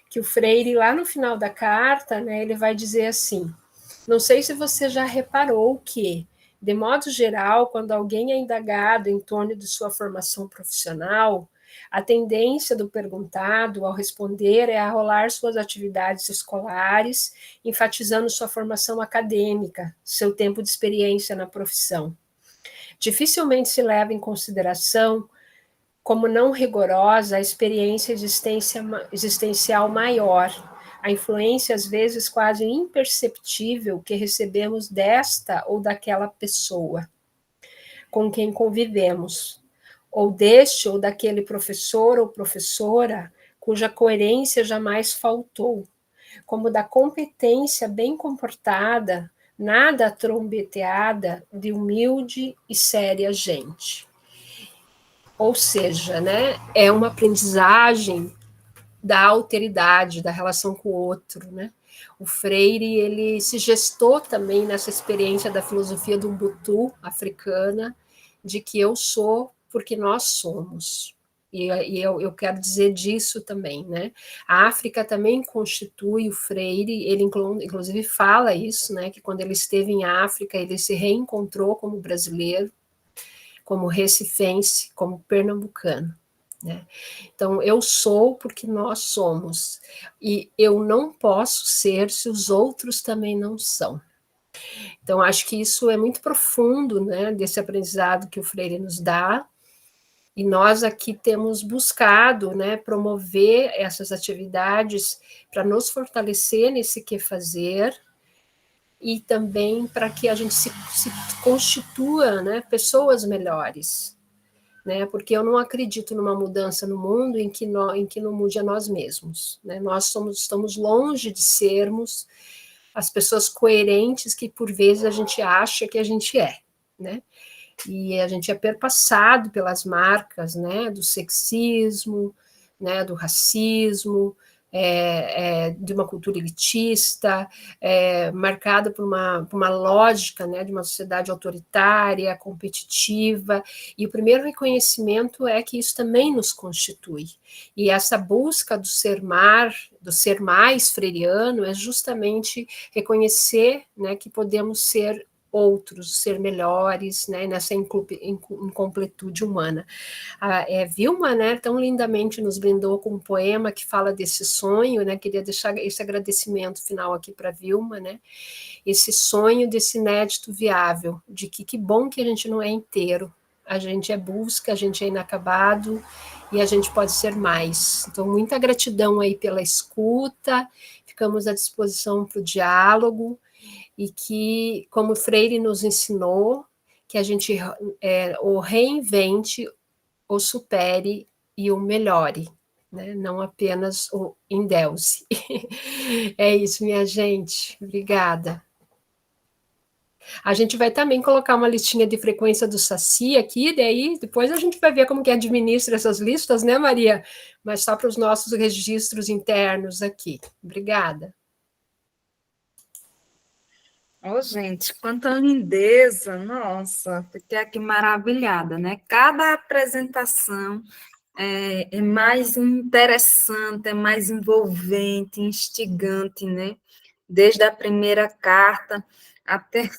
Que o Freire, lá no final da carta, né, ele vai dizer assim: não sei se você já reparou que, de modo geral, quando alguém é indagado em torno de sua formação profissional, a tendência do perguntado ao responder é arrolar suas atividades escolares, enfatizando sua formação acadêmica, seu tempo de experiência na profissão. Dificilmente se leva em consideração como não rigorosa a experiência existencial maior, a influência às vezes quase imperceptível que recebemos desta ou daquela pessoa com quem convivemos, ou deste ou daquele professor ou professora cuja coerência jamais faltou, como da competência bem comportada, nada trombeteada de humilde e séria gente. Ou seja, né, é uma aprendizagem da alteridade, da relação com o outro, né? O Freire, ele se gestou também nessa experiência da filosofia do Ubuntu africana, de que eu sou porque nós somos. E eu quero dizer disso também, né? A África também constitui o Freire, ele inclusive fala isso, né? Que quando ele esteve em África, ele se reencontrou como brasileiro, como recifense, como pernambucano. Né? Então, eu sou porque nós somos, e eu não posso ser se os outros também não são. Então, acho que isso é muito profundo, né, desse aprendizado que o Freire nos dá, e nós aqui temos buscado, né, promover essas atividades para nos fortalecer nesse que fazer, e também para que a gente se constitua, né, pessoas melhores, né? Porque eu não acredito numa mudança no mundo em que não mude a nós mesmos, né? Nós estamos longe de sermos as pessoas coerentes que por vezes a gente acha que a gente é, né? E a gente é perpassado pelas marcas, né, do sexismo, né, do racismo, de uma cultura elitista, marcada por uma lógica, né, de uma sociedade autoritária, competitiva, e o primeiro reconhecimento é que isso também nos constitui. E essa busca do ser mais freiriano é justamente reconhecer, né, que podemos ser outros, ser melhores, né, nessa incompletude humana. A Vilma, né, tão lindamente nos brindou com um poema que fala desse sonho, né, queria deixar esse agradecimento final aqui para Vilma, né, esse sonho desse inédito viável, de que bom que a gente não é inteiro, a gente é busca, a gente é inacabado, e a gente pode ser mais. Então, muita gratidão aí pela escuta, ficamos à disposição para o diálogo, e que, como Freire nos ensinou, que a gente o reinvente, o supere e o melhore, né? Não apenas o endeuse. É isso, minha gente. Obrigada. A gente vai também colocar uma listinha de frequência do Saci aqui, daí depois a gente vai ver como que administra essas listas, né, Maria? Mas só para os nossos registros internos aqui. Obrigada. Gente, quanta lindeza, nossa, fiquei aqui maravilhada, né? Cada apresentação é mais interessante, é mais envolvente, instigante, né? Desde a primeira carta até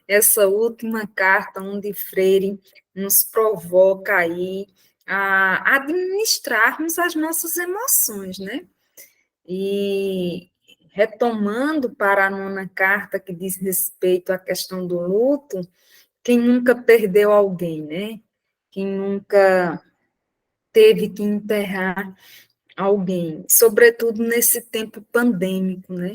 essa última carta, onde Freire nos provoca aí a administrarmos as nossas emoções, né? E retomando para a nona carta, que diz respeito à questão do luto, quem nunca perdeu alguém, né? Quem nunca teve que enterrar alguém, sobretudo nesse tempo pandêmico, né?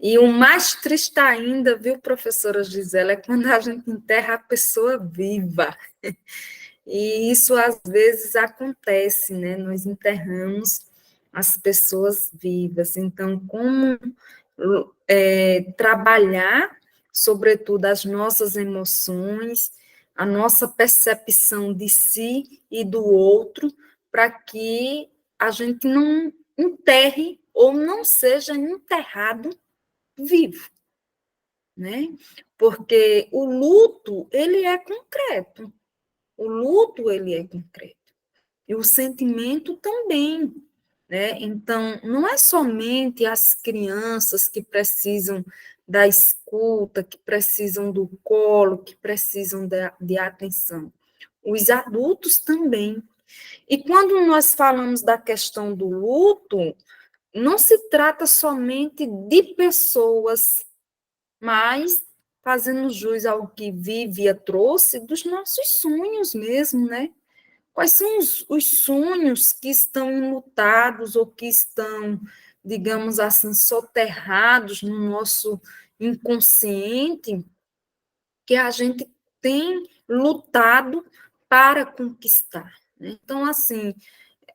E o mais triste ainda, viu, professora Gisela, é quando a gente enterra a pessoa viva. E isso às vezes acontece, né? Nós enterramos as pessoas vivas. Então, como trabalhar, sobretudo, as nossas emoções, a nossa percepção de si e do outro, para que a gente não enterre ou não seja enterrado vivo, né? Porque o luto, ele é concreto. O luto, ele é concreto. E o sentimento também, né? Então, não é somente as crianças que precisam da escuta, que precisam do colo, que precisam de atenção. Os adultos também. E quando nós falamos da questão do luto, não se trata somente de pessoas, mas fazendo jus ao que Vívia trouxe, dos nossos sonhos mesmo, né? Quais são os sonhos que estão enlutados ou que estão, digamos assim, soterrados no nosso inconsciente, que a gente tem lutado para conquistar, né? Então, assim,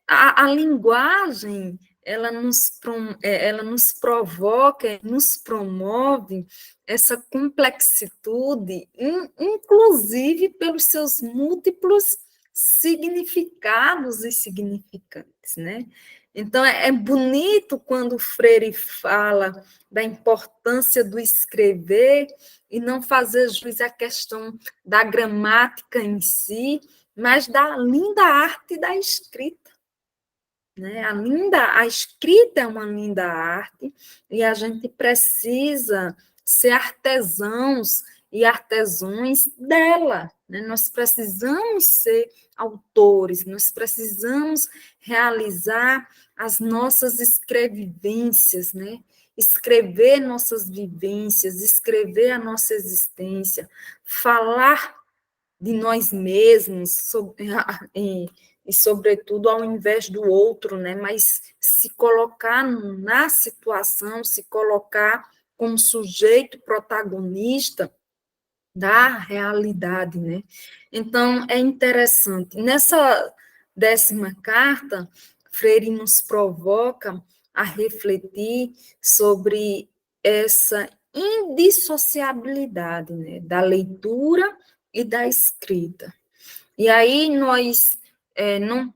a linguagem, ela nos provoca, nos promove essa complexitude, inclusive pelos seus múltiplos significados e significantes, né? Então, é bonito quando o Freire fala da importância do escrever e não fazer jus à questão da gramática em si, mas da linda arte da escrita. Né? A escrita é uma linda arte e a gente precisa ser artesãos e artesões dela. Né? Nós precisamos ser autores, nós precisamos realizar as nossas escrevivências, né? Escrever nossas vivências, escrever a nossa existência, falar de nós mesmos, e, sobretudo, ao invés do outro, né? Mas se colocar na situação, se colocar como sujeito protagonista da realidade, né? Então, é interessante. Nessa 10ª carta, Freire nos provoca a refletir sobre essa indissociabilidade, né, da leitura e da escrita. E aí nós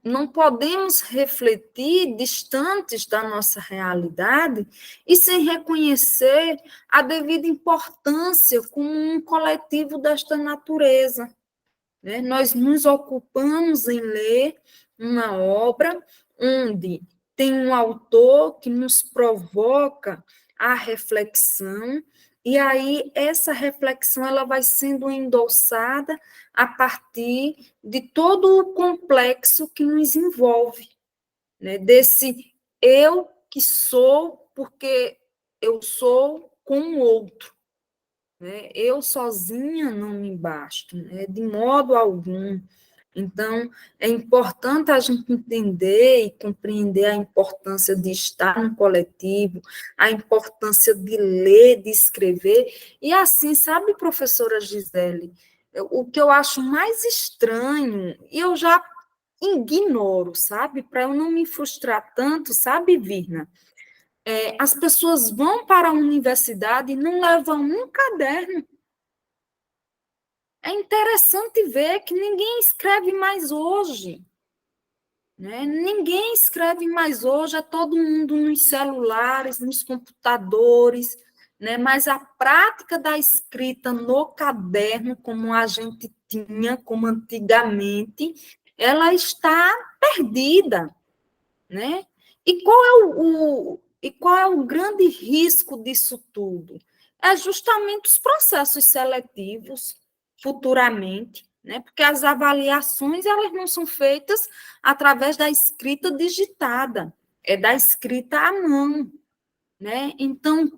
não podemos refletir distantes da nossa realidade e sem reconhecer a devida importância como um coletivo desta natureza. Né? Nós nos ocupamos em ler uma obra onde tem um autor que nos provoca a reflexão, e aí essa reflexão ela vai sendo endossada a partir de todo o complexo que nos envolve, né? Desse eu que sou porque eu sou com o outro. Né? Eu sozinha não me basto, né? De modo algum. Então, é importante a gente entender e compreender a importância de estar no coletivo, a importância de ler, de escrever, e assim, sabe, professora Gisele, o que eu acho mais estranho, e eu já ignoro, sabe, para eu não me frustrar tanto, sabe, Virna? As pessoas vão para a universidade e não levam um caderno. É interessante ver que ninguém escreve mais hoje. Né? Ninguém escreve mais hoje, é todo mundo nos celulares, nos computadores, né? Mas a prática da escrita no caderno, como a gente tinha, como antigamente, ela está perdida. Né? E qual é o grande risco disso tudo? É justamente os processos seletivos, futuramente, né? Porque as avaliações elas não são feitas através da escrita digitada, é da escrita à mão. Né? Então,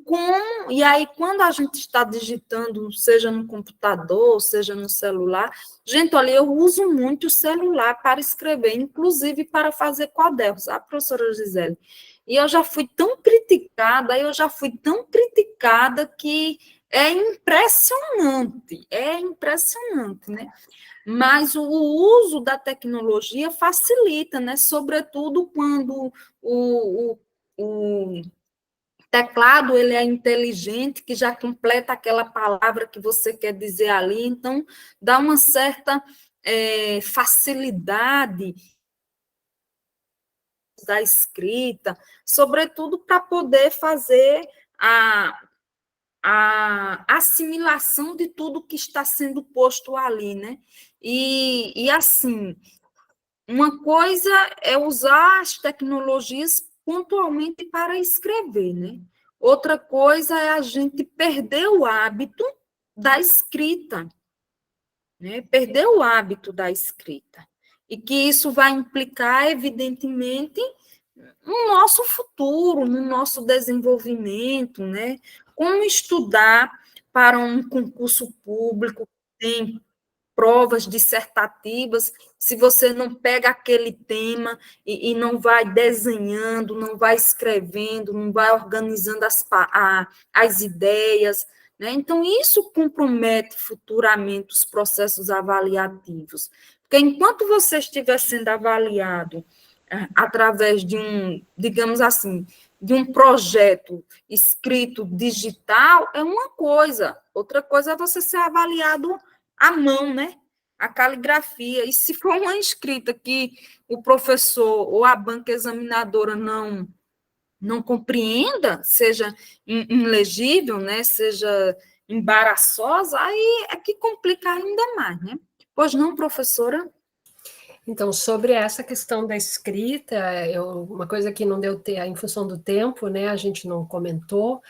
e aí, quando a gente está digitando, seja no computador, seja no celular, gente, olha, eu uso muito o celular para escrever, inclusive para fazer quadernos, a professora Gisele. E eu já fui tão criticada, que é impressionante, né? Mas o uso da tecnologia facilita, né? Sobretudo quando o teclado ele é inteligente, que já completa aquela palavra que você quer dizer ali, então dá uma certa facilidade da escrita, sobretudo para poder fazer a assimilação de tudo que está sendo posto ali, né? E assim, uma coisa é usar as tecnologias pontualmente para escrever, né? Outra coisa é a gente perder o hábito da escrita, né? Perder o hábito da escrita. E que isso vai implicar, evidentemente, no nosso futuro, no nosso desenvolvimento, né? Como estudar para um concurso público que tem provas dissertativas, se você não pega aquele tema e não vai desenhando, não vai escrevendo, não vai organizando as ideias, né? Então, isso compromete futuramente os processos avaliativos. Porque enquanto você estiver sendo avaliado através de digamos assim, de um projeto escrito digital, é uma coisa. Outra coisa é você ser avaliado à mão, né? A caligrafia. E se for uma escrita que o professor ou a banca examinadora não compreenda, seja ilegível, né? Seja embaraçosa, aí é que complica ainda mais, né? Pois não, professora? Então, sobre essa questão da escrita, uma coisa que não deu em função do tempo, né, a gente não comentou,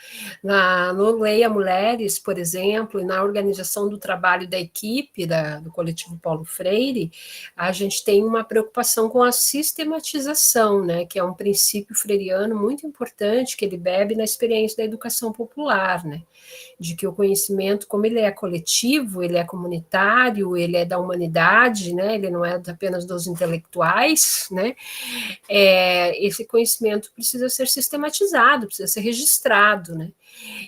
no Leia Mulheres, por exemplo, e na organização do trabalho da equipe do coletivo Paulo Freire, a gente tem uma preocupação com a sistematização, né, que é um princípio freiriano muito importante, que ele bebe na experiência da educação popular, né, de que o conhecimento, como ele é coletivo, ele é comunitário, ele é da humanidade, né, ele não é apenas dos intelectuais, né, esse conhecimento precisa ser sistematizado, precisa ser registrado, né,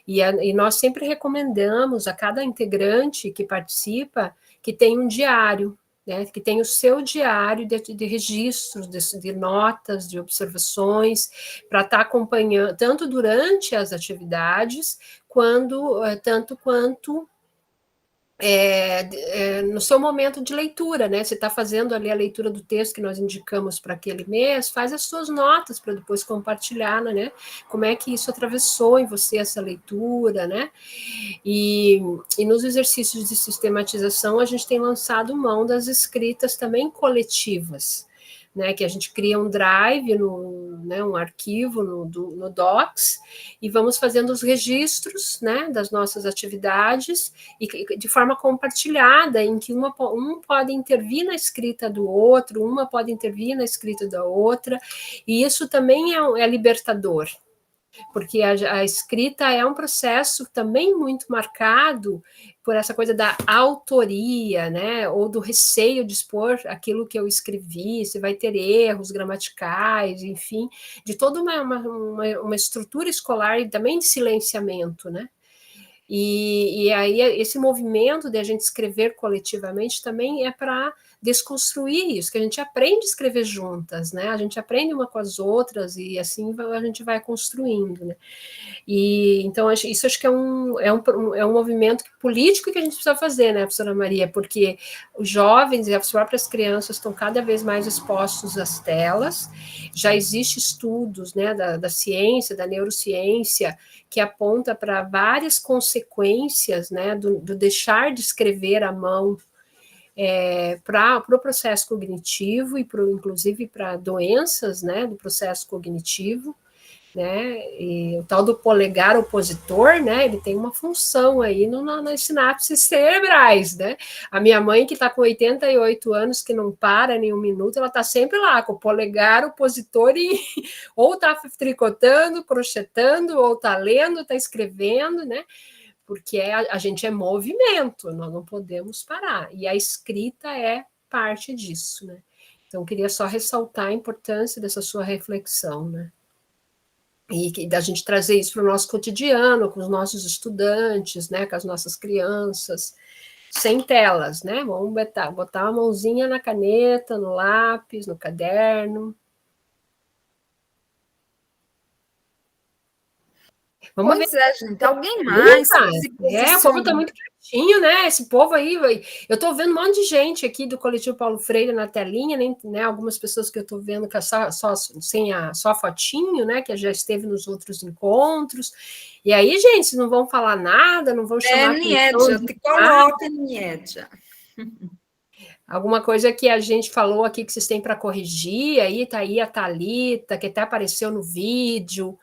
e nós sempre recomendamos a cada integrante que participa que tenha um diário, né, que tenha o seu diário de registros, de notas, de observações, para estar acompanhando, tanto durante as atividades, tanto quanto no seu momento de leitura, né? Você está fazendo ali a leitura do texto que nós indicamos para aquele mês, faz as suas notas para depois compartilhar, né? Como é que isso atravessou em você essa leitura, né? E nos exercícios de sistematização, a gente tem lançado mão das escritas também coletivas, né, que a gente cria um drive, né, um arquivo no Docs, e vamos fazendo os registros, né, das nossas atividades, e de forma compartilhada, em que um pode intervir na escrita do outro, uma pode intervir na escrita da outra, e isso também é libertador, porque a escrita é um processo também muito marcado por essa coisa da autoria, né, ou do receio de expor aquilo que eu escrevi, se vai ter erros gramaticais, enfim, de toda uma estrutura escolar e também de silenciamento, né. E aí esse movimento de a gente escrever coletivamente também é para desconstruir isso, que a gente aprende a escrever juntas, né? A gente aprende uma com as outras e assim a gente vai construindo, né? E então isso acho que é um movimento político que a gente precisa fazer, né, professora Maria? Porque os jovens e as próprias crianças estão cada vez mais expostos às telas. Já existe estudos, né, da ciência, da neurociência, que aponta para várias consequências, né, do deixar de escrever à mão para o processo cognitivo e inclusive para doenças, né, do processo cognitivo, né, e o tal do polegar opositor, né, ele tem uma função aí nas sinapses cerebrais, né, a minha mãe que está com 88 anos, que não para nem um minuto, ela está sempre lá com o polegar opositor e ou está tricotando, crochetando, ou está lendo, está escrevendo, né, porque a gente é movimento, nós não podemos parar, e a escrita é parte disso, né, então eu queria só ressaltar a importância dessa sua reflexão, né. E da gente trazer isso para o nosso cotidiano, com os nossos estudantes, né, com as nossas crianças, sem telas, né? Vamos botar a mãozinha na caneta, no lápis, no caderno. Vamos Pois ver. é, gente. Alguém mais? O povo está muito Né? Esse povo aí, eu estou vendo um monte de gente aqui do Coletivo Paulo Freire na telinha, né? Algumas pessoas que eu estou vendo que é só a fotinho, né? Que já esteve nos outros encontros. E aí, gente, não vão falar nada, não vão chamar Niedja, te coloca, Niedja. Alguma coisa que a gente falou aqui que vocês têm para corrigir, aí tá aí a Thalita, que até apareceu no vídeo,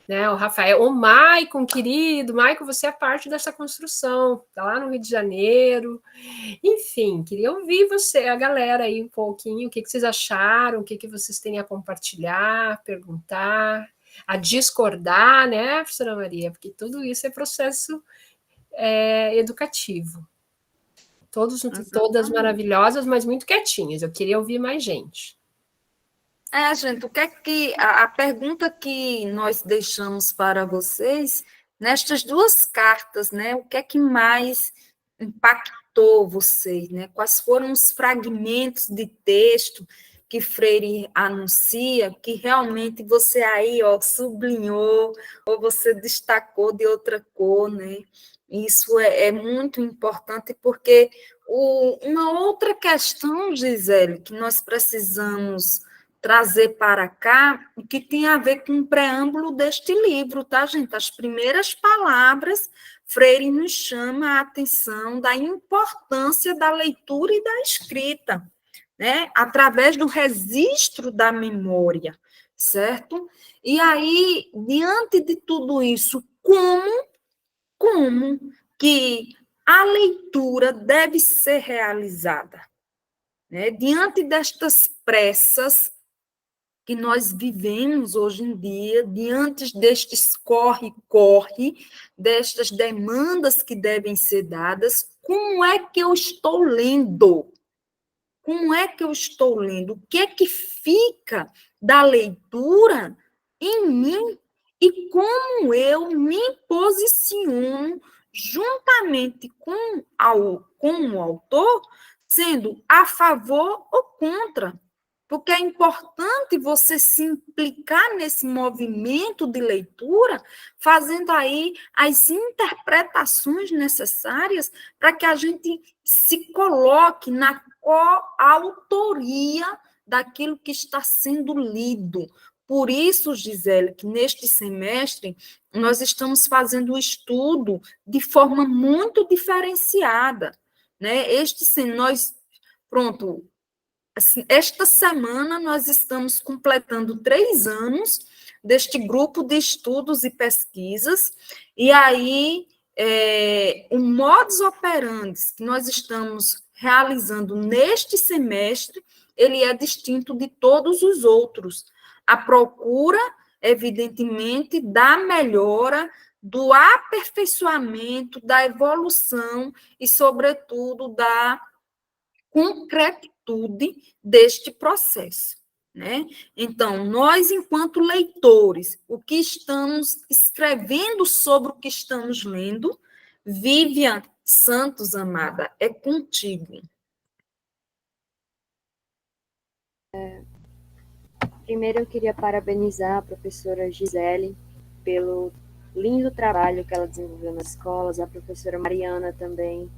né? O Rafael, o Maicon, querido, Maicon, você é parte dessa construção, tá lá no Rio de Janeiro. Enfim, queria ouvir você, a galera aí um pouquinho, o que vocês acharam, o que vocês têm a compartilhar, perguntar, a discordar, né, professora Maria? Porque tudo isso é processo educativo. Todas maravilhosas, mas muito quietinhas. Eu queria ouvir mais gente. Gente, o que é que a pergunta que nós deixamos para vocês nestas duas cartas, né? O que é que mais impactou vocês, né? Quais foram os fragmentos de texto que Freire anuncia, que realmente você aí, ó, sublinhou ou você destacou de outra cor, né? Isso é muito importante porque uma outra questão, Gisele, que nós precisamos trazer para cá, que tem a ver com o preâmbulo deste livro, tá, gente? As primeiras palavras, Freire nos chama a atenção da importância da leitura e da escrita, né? Através do registro da memória, certo? E aí, diante de tudo isso, como que a leitura deve ser realizada? Né? Diante destas pressas que nós vivemos hoje em dia, diante destes corre-corre, destas demandas que devem ser dadas, como é que eu estou lendo? Como é que eu estou lendo? O que é que fica da leitura em mim e como eu me posiciono juntamente com o autor, sendo a favor ou contra? Porque é importante você se implicar nesse movimento de leitura, fazendo aí as interpretações necessárias para que a gente se coloque na coautoria daquilo que está sendo lido. Por isso, Gisele, que neste semestre nós estamos fazendo o estudo de forma muito diferenciada, né? Pronto, assim, esta semana nós estamos completando 3 anos deste grupo de estudos e pesquisas, e aí o modus operandi que nós estamos realizando neste semestre, ele é distinto de todos os outros. A procura, evidentemente, da melhora, do aperfeiçoamento, da evolução e, sobretudo, da concretitude deste processo. Né? Então, nós, enquanto leitores, o que estamos escrevendo sobre o que estamos lendo, Vivian Santos, amada, é contigo. Primeiro, eu queria parabenizar a professora Gisele pelo lindo trabalho que ela desenvolveu nas escolas, a professora Mariana também,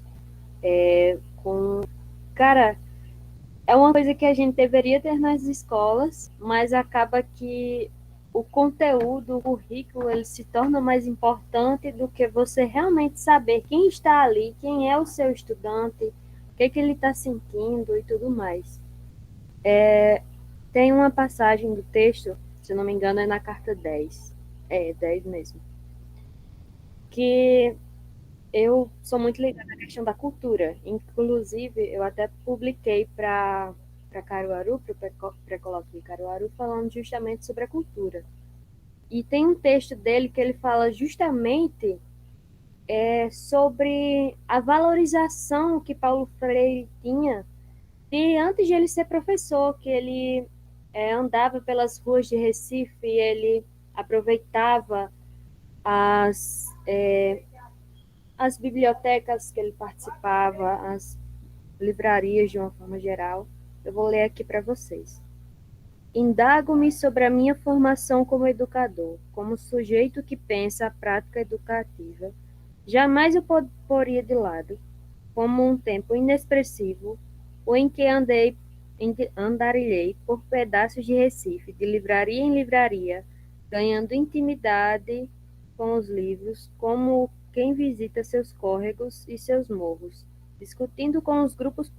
Cara, é uma coisa que a gente deveria ter nas escolas, mas acaba que o conteúdo, o currículo, ele se torna mais importante do que você realmente saber quem está ali, quem é o seu estudante, o que ele está sentindo e tudo mais. Tem uma passagem do texto, se não me engano, é na carta 10. 10 mesmo. Que eu sou muito ligada à questão da cultura. Inclusive, eu até publiquei para Caruaru, para o pré-colóquio de Caruaru, falando justamente sobre a cultura. E tem um texto dele que ele fala justamente sobre a valorização que Paulo Freire tinha de antes de ele ser professor, que ele andava pelas ruas de Recife e ele aproveitava as bibliotecas que ele participava, as livrarias de uma forma geral. Eu vou ler aqui para vocês. Indago-me sobre a minha formação como educador, como sujeito que pensa a prática educativa Jamais o poria de lado, como um tempo inexpressivo, ou em que andarilhei por pedaços de Recife, de livraria em livraria, ganhando intimidade com os livros, como quem visita seus córregos e seus morros, discutindo com os grupos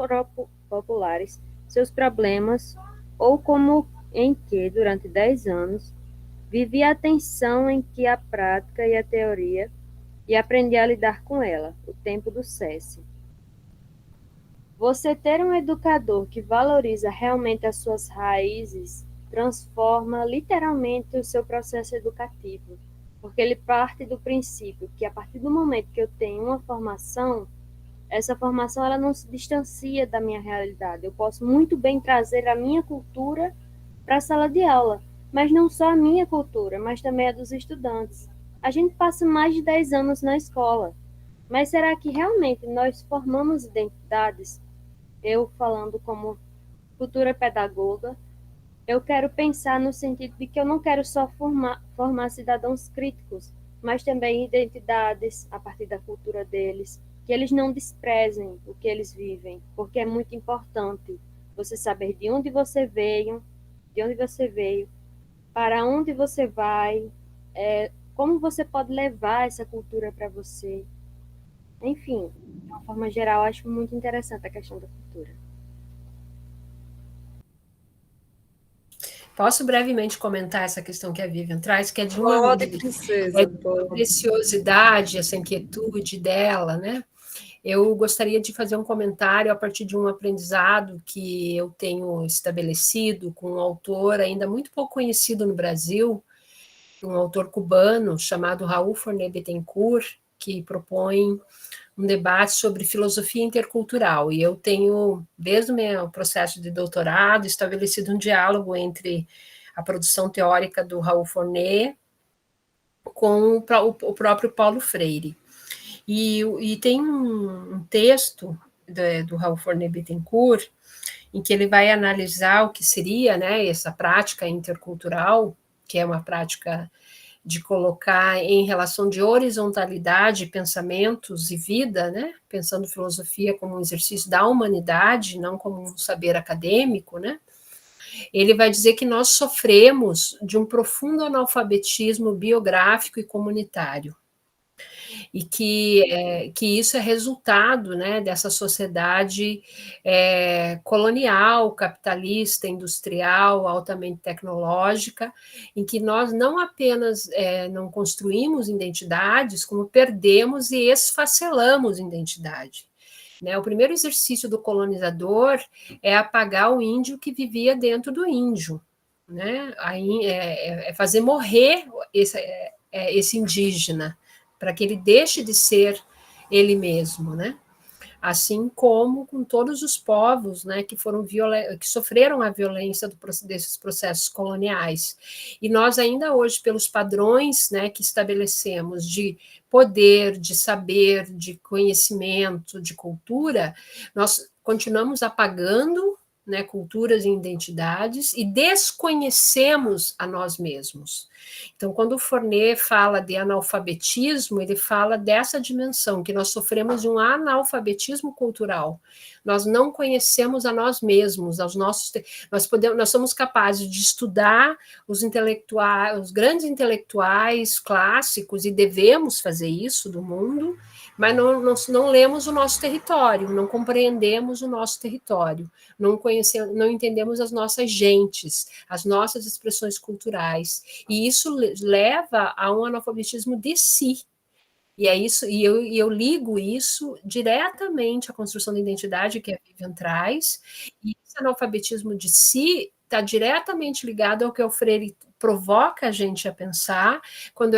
populares seus problemas, ou como em que, durante 10 anos, vivi a tensão em que a prática e a teoria, e aprendi a lidar com ela, o tempo do cesse. Você ter um educador que valoriza realmente as suas raízes transforma literalmente o seu processo educativo, porque ele parte do princípio que a partir do momento que eu tenho uma formação, essa formação ela não se distancia da minha realidade. Eu posso muito bem trazer a minha cultura para a sala de aula, mas não só a minha cultura, mas também a dos estudantes. A gente passa mais de 10 anos na escola, mas será que realmente nós formamos identidades? Eu, falando como futura pedagoga, eu quero pensar no sentido de que eu não quero só formar cidadãos críticos, mas também identidades a partir da cultura deles, que eles não desprezem o que eles vivem, porque é muito importante você saber de onde você veio, para onde você vai, como você pode levar essa cultura para você. Enfim, de uma forma geral, acho muito interessante a questão da cultura. Posso brevemente comentar essa questão que a Vivian traz, que é de uma preciosidade, essa inquietude dela, né? Eu gostaria de fazer um comentário a partir de um aprendizado que eu tenho estabelecido com um autor ainda muito pouco conhecido no Brasil, um autor cubano chamado Raul Forné Bittencourt, que propõe um debate sobre filosofia intercultural. E eu tenho, desde o meu processo de doutorado, estabelecido um diálogo entre a produção teórica do Raul Forné com o próprio Paulo Freire. E tem um texto do Raul Forné Bittencourt em que ele vai analisar o que seria, né, essa prática intercultural, que é uma prática de colocar em relação de horizontalidade, pensamentos e vida, né? Pensando filosofia como um exercício da humanidade, não como um saber acadêmico, né? Ele vai dizer que nós sofremos de um profundo analfabetismo biográfico e comunitário, e que isso é resultado, né, dessa sociedade colonial, capitalista, industrial, altamente tecnológica, em que nós não apenas não construímos identidades, como perdemos e esfacelamos identidade. Né? O primeiro exercício do colonizador é apagar o índio que vivia dentro do índio, né? Aí, fazer morrer esse indígena, para que ele deixe de ser ele mesmo, né? Assim como com todos os povos, né, que sofreram a violência desses processos coloniais. E nós ainda hoje, pelos padrões, né, que estabelecemos de poder, de saber, de conhecimento, de cultura, nós continuamos apagando, né, culturas e identidades e desconhecemos a nós mesmos. Então, quando o Forné fala de analfabetismo, ele fala dessa dimensão, que nós sofremos de um analfabetismo cultural. Nós não conhecemos a nós mesmos, nós somos capazes de estudar os grandes intelectuais clássicos, e devemos fazer isso do mundo, mas não lemos o nosso território, não compreendemos o nosso território, não entendemos as nossas gentes, as nossas expressões culturais, e isso leva a um analfabetismo de si. E é isso, e eu ligo isso diretamente à construção da identidade que a Vivian traz, e esse analfabetismo de si está diretamente ligado ao que o Freire provoca a gente a pensar, quando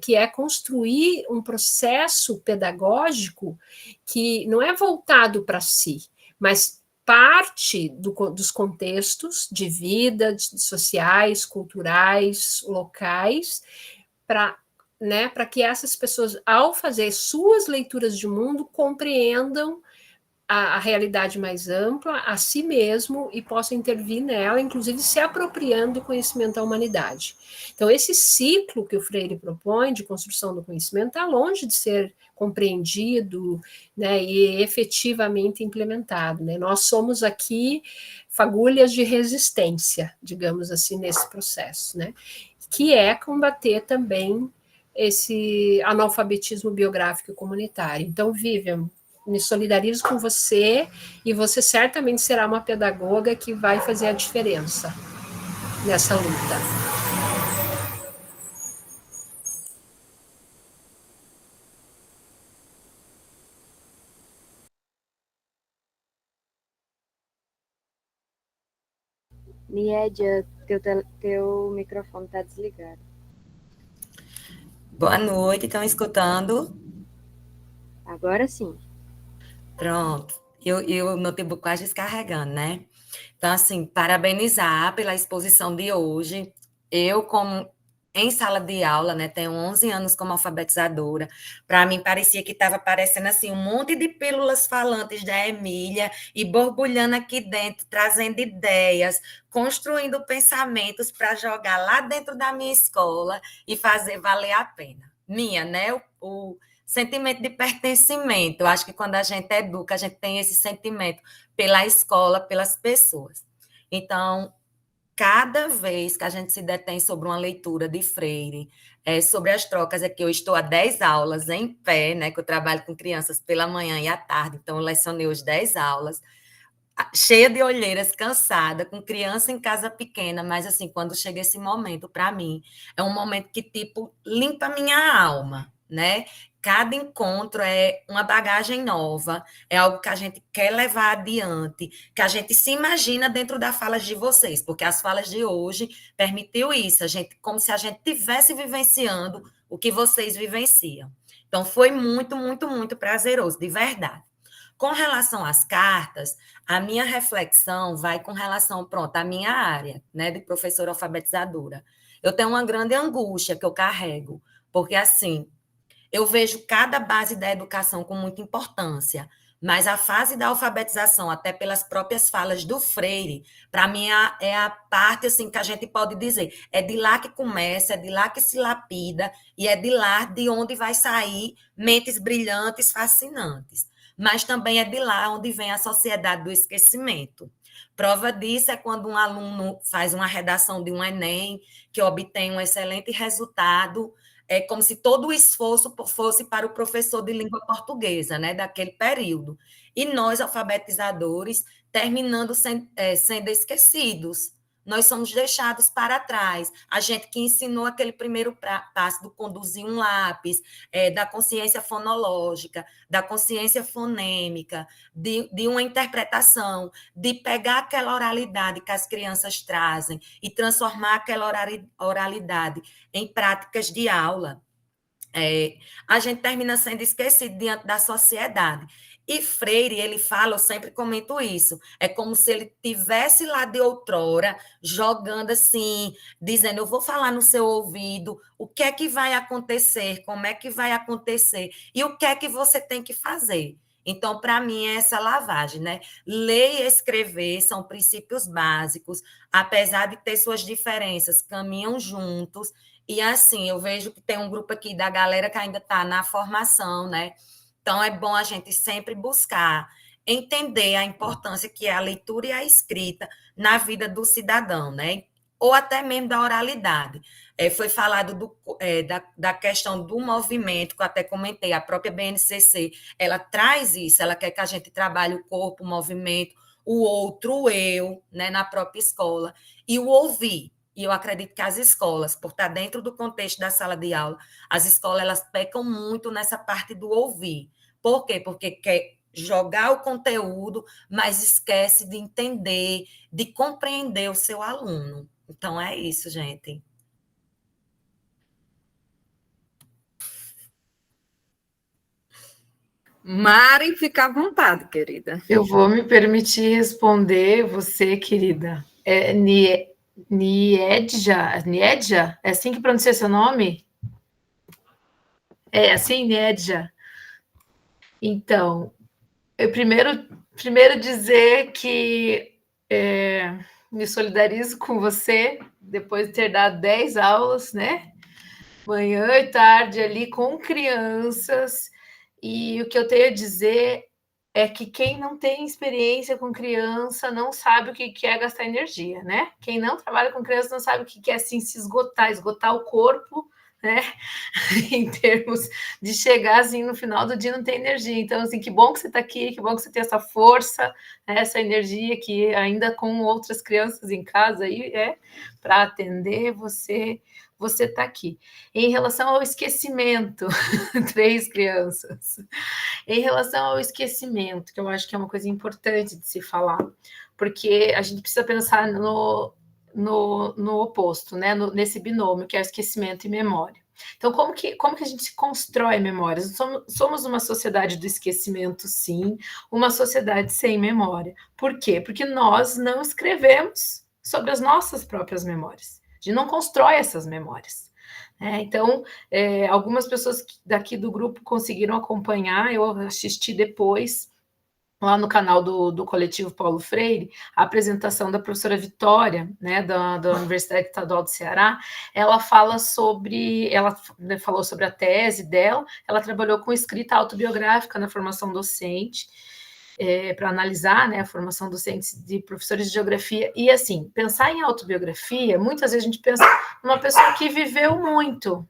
que é construir um processo pedagógico que não é voltado para si, mas parte dos contextos de vida, sociais, culturais, locais, para que essas pessoas, ao fazer suas leituras de mundo, compreendam a realidade mais ampla, a si mesmo, e possa intervir nela, inclusive se apropriando do conhecimento da humanidade. Então, esse ciclo que o Freire propõe de construção do conhecimento está longe de ser compreendido, né, e efetivamente implementado, né? Nós somos aqui fagulhas de resistência, digamos assim, nesse processo, né? Que é combater também esse analfabetismo biográfico e comunitário. Então, Vivian, me solidarizo com você, e você certamente será uma pedagoga que vai fazer a diferença nessa luta. Niédia, teu microfone está desligado. Boa noite, estão escutando? Agora sim. Pronto. E o notebook quase descarregando, né? Então, assim, parabenizar pela exposição de hoje. Eu, como em sala de aula, né, tenho 11 anos como alfabetizadora, para mim parecia que estava aparecendo assim um monte de pílulas falantes da Emília e borbulhando aqui dentro, trazendo ideias, construindo pensamentos para jogar lá dentro da minha escola e fazer valer a pena. Minha, né? O sentimento de pertencimento. Eu acho que quando a gente educa, a gente tem esse sentimento pela escola, pelas pessoas. Então, cada vez que a gente se detém sobre uma leitura de Freire, sobre as trocas, aqui eu estou há 10 aulas em pé, né, que eu trabalho com crianças pela manhã e à tarde, então eu lecionei hoje 10 aulas, cheia de olheiras, cansada, com criança em casa pequena, mas assim, quando chega esse momento, para mim, é um momento que, tipo, limpa a minha alma, né? Cada encontro é uma bagagem nova, é algo que a gente quer levar adiante, que a gente se imagina dentro das falas de vocês, porque as falas de hoje permitiu isso, a gente, como se a gente estivesse vivenciando o que vocês vivenciam. Então, foi muito, muito, muito prazeroso, de verdade. Com relação às cartas, a minha reflexão vai com relação, pronto, à minha área, né, de professora alfabetizadora. Eu tenho uma grande angústia que eu carrego, porque, assim, eu vejo cada base da educação com muita importância, mas a fase da alfabetização, até pelas próprias falas do Freire, para mim é a parte assim, que a gente pode dizer, é de lá que começa, é de lá que se lapida, e é de lá de onde vai sair mentes brilhantes, fascinantes. Mas também é de lá onde vem a sociedade do esquecimento. Prova disso é quando um aluno faz uma redação de um Enem, que obtém um excelente resultado, é como se todo o esforço fosse para o professor de língua portuguesa, né, daquele período. E nós, alfabetizadores, terminando sendo esquecidos. Nós somos deixados para trás. A gente que ensinou aquele primeiro passo do conduzir um lápis, da consciência fonológica, da consciência fonêmica, de uma interpretação, de pegar aquela oralidade que as crianças trazem e transformar aquela oralidade em práticas de aula. A gente termina sendo esquecido diante da sociedade. E Freire, ele fala, eu sempre comento isso, é como se ele tivesse lá de outrora, jogando assim, dizendo, eu vou falar no seu ouvido, o que é que vai acontecer, como é que vai acontecer, e o que é que você tem que fazer. Então, para mim, é essa lavagem, né? Ler e escrever são princípios básicos, apesar de ter suas diferenças, caminham juntos, e assim, eu vejo que tem um grupo aqui da galera que ainda está na formação, né? Então, é bom a gente sempre buscar entender a importância que é a leitura e a escrita na vida do cidadão, né? Ou até mesmo da oralidade. Foi falado da questão do movimento, que eu até comentei, a própria BNCC, ela traz isso, ela quer que a gente trabalhe o corpo, o movimento, o outro, o eu, né, na própria escola, e o ouvir. E eu acredito que as escolas, por estar dentro do contexto da sala de aula, as escolas elas pecam muito nessa parte do ouvir. Por quê? Porque quer jogar o conteúdo, mas esquece de entender, de compreender o seu aluno. Então, é isso, gente. Mari, fica à vontade, querida. Eu vou me permitir responder você, querida. Niedja? É assim que pronuncia seu nome? É assim, Niedja? Então, Eu primeiro dizer que me solidarizo com você, depois de ter dado 10 aulas, né? Manhã e tarde ali com crianças, e o que eu tenho a dizer é que quem não tem experiência com criança não sabe o que é gastar energia, né? Quem não trabalha com criança não sabe o que é assim, se esgotar o corpo, né? Em termos de chegar assim no final do dia não tem energia. Então, assim, que bom que você está aqui, que bom que você tem essa força, né? Essa energia que ainda com outras crianças em casa aí para atender você está aqui. Em relação ao esquecimento, 3 crianças. Em relação ao esquecimento, que eu acho que é uma coisa importante de se falar, porque a gente precisa pensar no oposto, né? Nesse binômio, que é o esquecimento e memória. Então, como que a gente constrói memórias? Somos uma sociedade do esquecimento, sim, uma sociedade sem memória. Por quê? Porque nós não escrevemos sobre as nossas próprias memórias. A gente não constrói essas memórias. Então, algumas pessoas daqui do grupo conseguiram acompanhar, eu assisti depois, lá no canal do Coletivo Paulo Freire, a apresentação da professora Vitória, né, da Universidade Estadual do Ceará. Ela falou sobre a tese dela, ela trabalhou com escrita autobiográfica na formação docente, para analisar, né, a formação docente de professores de geografia, e assim, pensar em autobiografia, muitas vezes a gente pensa numa pessoa que viveu muito,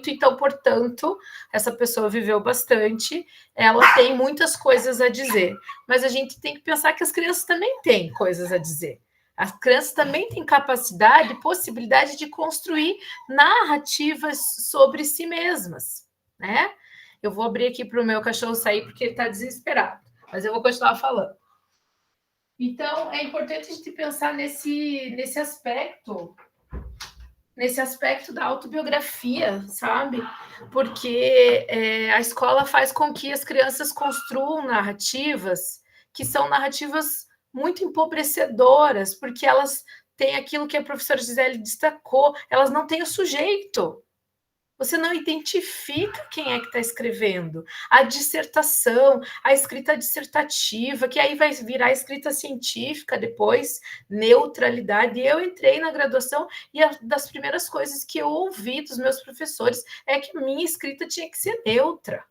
então, portanto, essa pessoa viveu bastante, ela tem muitas coisas a dizer, mas a gente tem que pensar que as crianças também têm coisas a dizer. As crianças também têm capacidade, possibilidade de construir narrativas sobre si mesmas, né? Eu vou abrir aqui para o meu cachorro sair porque ele está desesperado, mas eu vou continuar falando. Então, é importante a gente pensar nesse aspecto da autobiografia, sabe? Porque a escola faz com que as crianças construam narrativas que são narrativas muito empobrecedoras, porque elas têm aquilo que a professora Gisele destacou, elas não têm o sujeito. Você não identifica quem é que está escrevendo. A dissertação, a escrita dissertativa, que aí vai virar escrita científica depois, neutralidade. E eu entrei na graduação e das primeiras coisas que eu ouvi dos meus professores é que minha escrita tinha que ser neutra.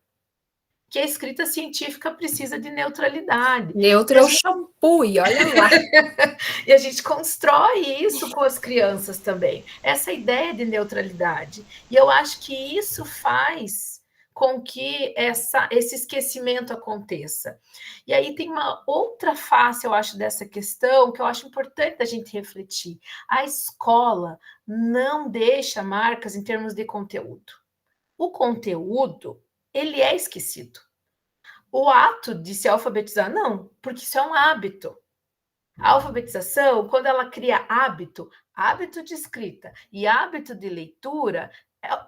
Que a escrita científica precisa de neutralidade. Neutro é o shampoo, e olha lá. E a gente constrói isso com as crianças também, essa ideia de neutralidade. E eu acho que isso faz com que esse esquecimento aconteça. E aí tem uma outra face, eu acho, dessa questão, que eu acho importante a gente refletir. A escola não deixa marcas em termos de conteúdo. O conteúdo, ele é esquecido. O ato de se alfabetizar, não, porque isso é um hábito. A alfabetização, quando ela cria hábito de escrita e hábito de leitura,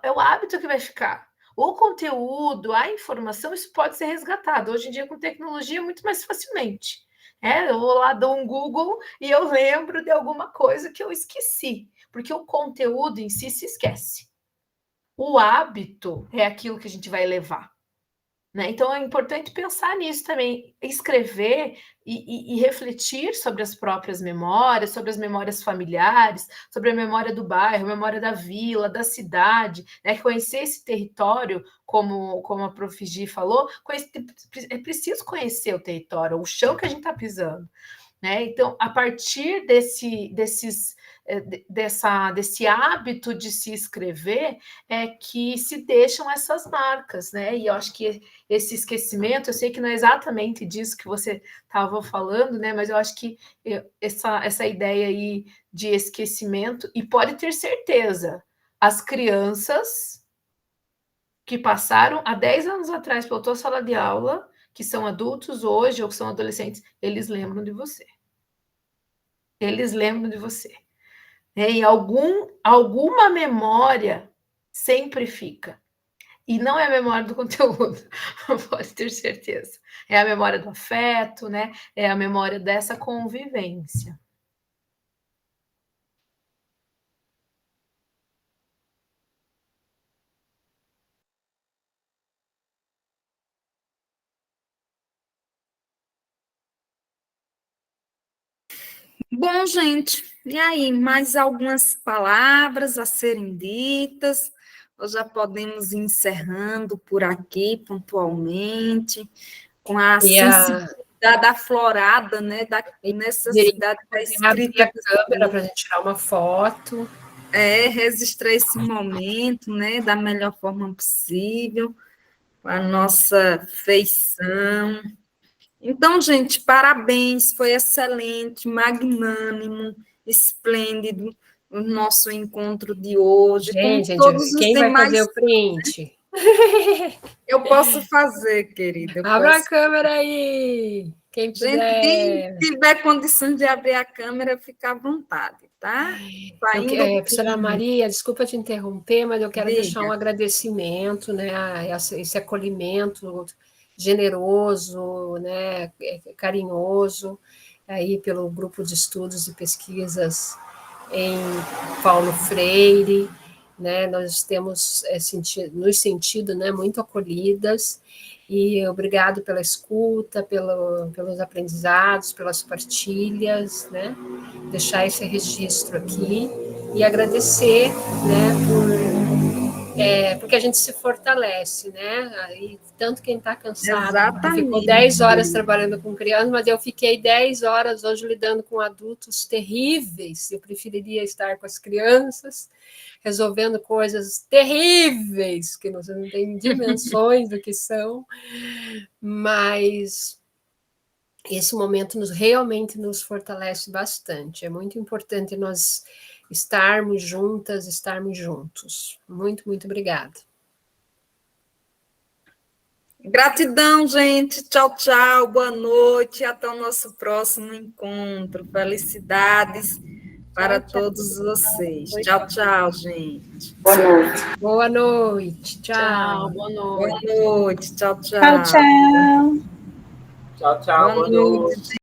é o hábito que vai ficar. O conteúdo, a informação, isso pode ser resgatado. Hoje em dia, com tecnologia, muito mais facilmente. Eu vou lá, dou um Google e eu lembro de alguma coisa que eu esqueci, porque o conteúdo em si se esquece. O hábito é aquilo que a gente vai levar. Né? Então, é importante pensar nisso também, escrever e refletir sobre as próprias memórias, sobre as memórias familiares, sobre a memória do bairro, a memória da vila, da cidade, né? Conhecer esse território, como a Prof. Gi falou, é preciso conhecer o território, o chão que a gente está pisando. Né? Então, a partir desse hábito de se escrever, é que se deixam essas marcas, né? E eu acho que esse esquecimento, eu sei que não é exatamente disso que você estava falando, né? Mas eu acho que essa ideia aí de esquecimento, e pode ter certeza, as crianças que passaram há 10 anos atrás pela tua sala de aula, que são adultos hoje ou que são adolescentes, eles lembram de você. Eles lembram de você. E alguma memória sempre fica. E não é a memória do conteúdo, pode ter certeza. É a memória do afeto, né? É a memória dessa convivência. Bom, gente, e aí, mais algumas palavras a serem ditas? Ou já podemos ir encerrando por aqui, pontualmente, com a sensibilidade aflorada, né, da necessidade da escrita. Abrir a câmera para a gente tirar uma foto. Registrar esse momento, né, da melhor forma possível, com a nossa feição. Então, gente, parabéns, foi excelente, magnânimo, esplêndido o nosso encontro de hoje. Gente, todos os quem demais, vai fazer o print? Eu posso fazer, querida. Abra a câmera aí! Quem puder. Gente, quem tiver condições de abrir a câmera, fica à vontade, tá? Professora Maria, desculpa te interromper, mas eu quero deixar um agradecimento, né, a esse acolhimento generoso, né, carinhoso, aí pelo grupo de estudos e pesquisas em Paulo Freire, né, nós temos nos sentido, né, muito acolhidas, e obrigado pela escuta, pelos aprendizados, pelas partilhas, né, deixar esse registro aqui, e agradecer, né, porque a gente se fortalece, né, e tanto quem está cansado, ficou 10 horas trabalhando com crianças, mas eu fiquei 10 horas hoje lidando com adultos terríveis, eu preferiria estar com as crianças, resolvendo coisas terríveis, que você não tem dimensões do que são, mas esse momento realmente nos fortalece bastante. É muito importante nós estarmos juntas, estarmos juntos. Muito, muito obrigada. Gratidão, gente. Tchau, tchau. Boa noite. Até o nosso próximo encontro. Felicidades para todos vocês. Tchau, tchau, gente. Boa noite. Boa noite. Tchau. Boa noite. Boa noite. Tchau, tchau. Tchau, tchau. Tchau, tchau. Boa noite.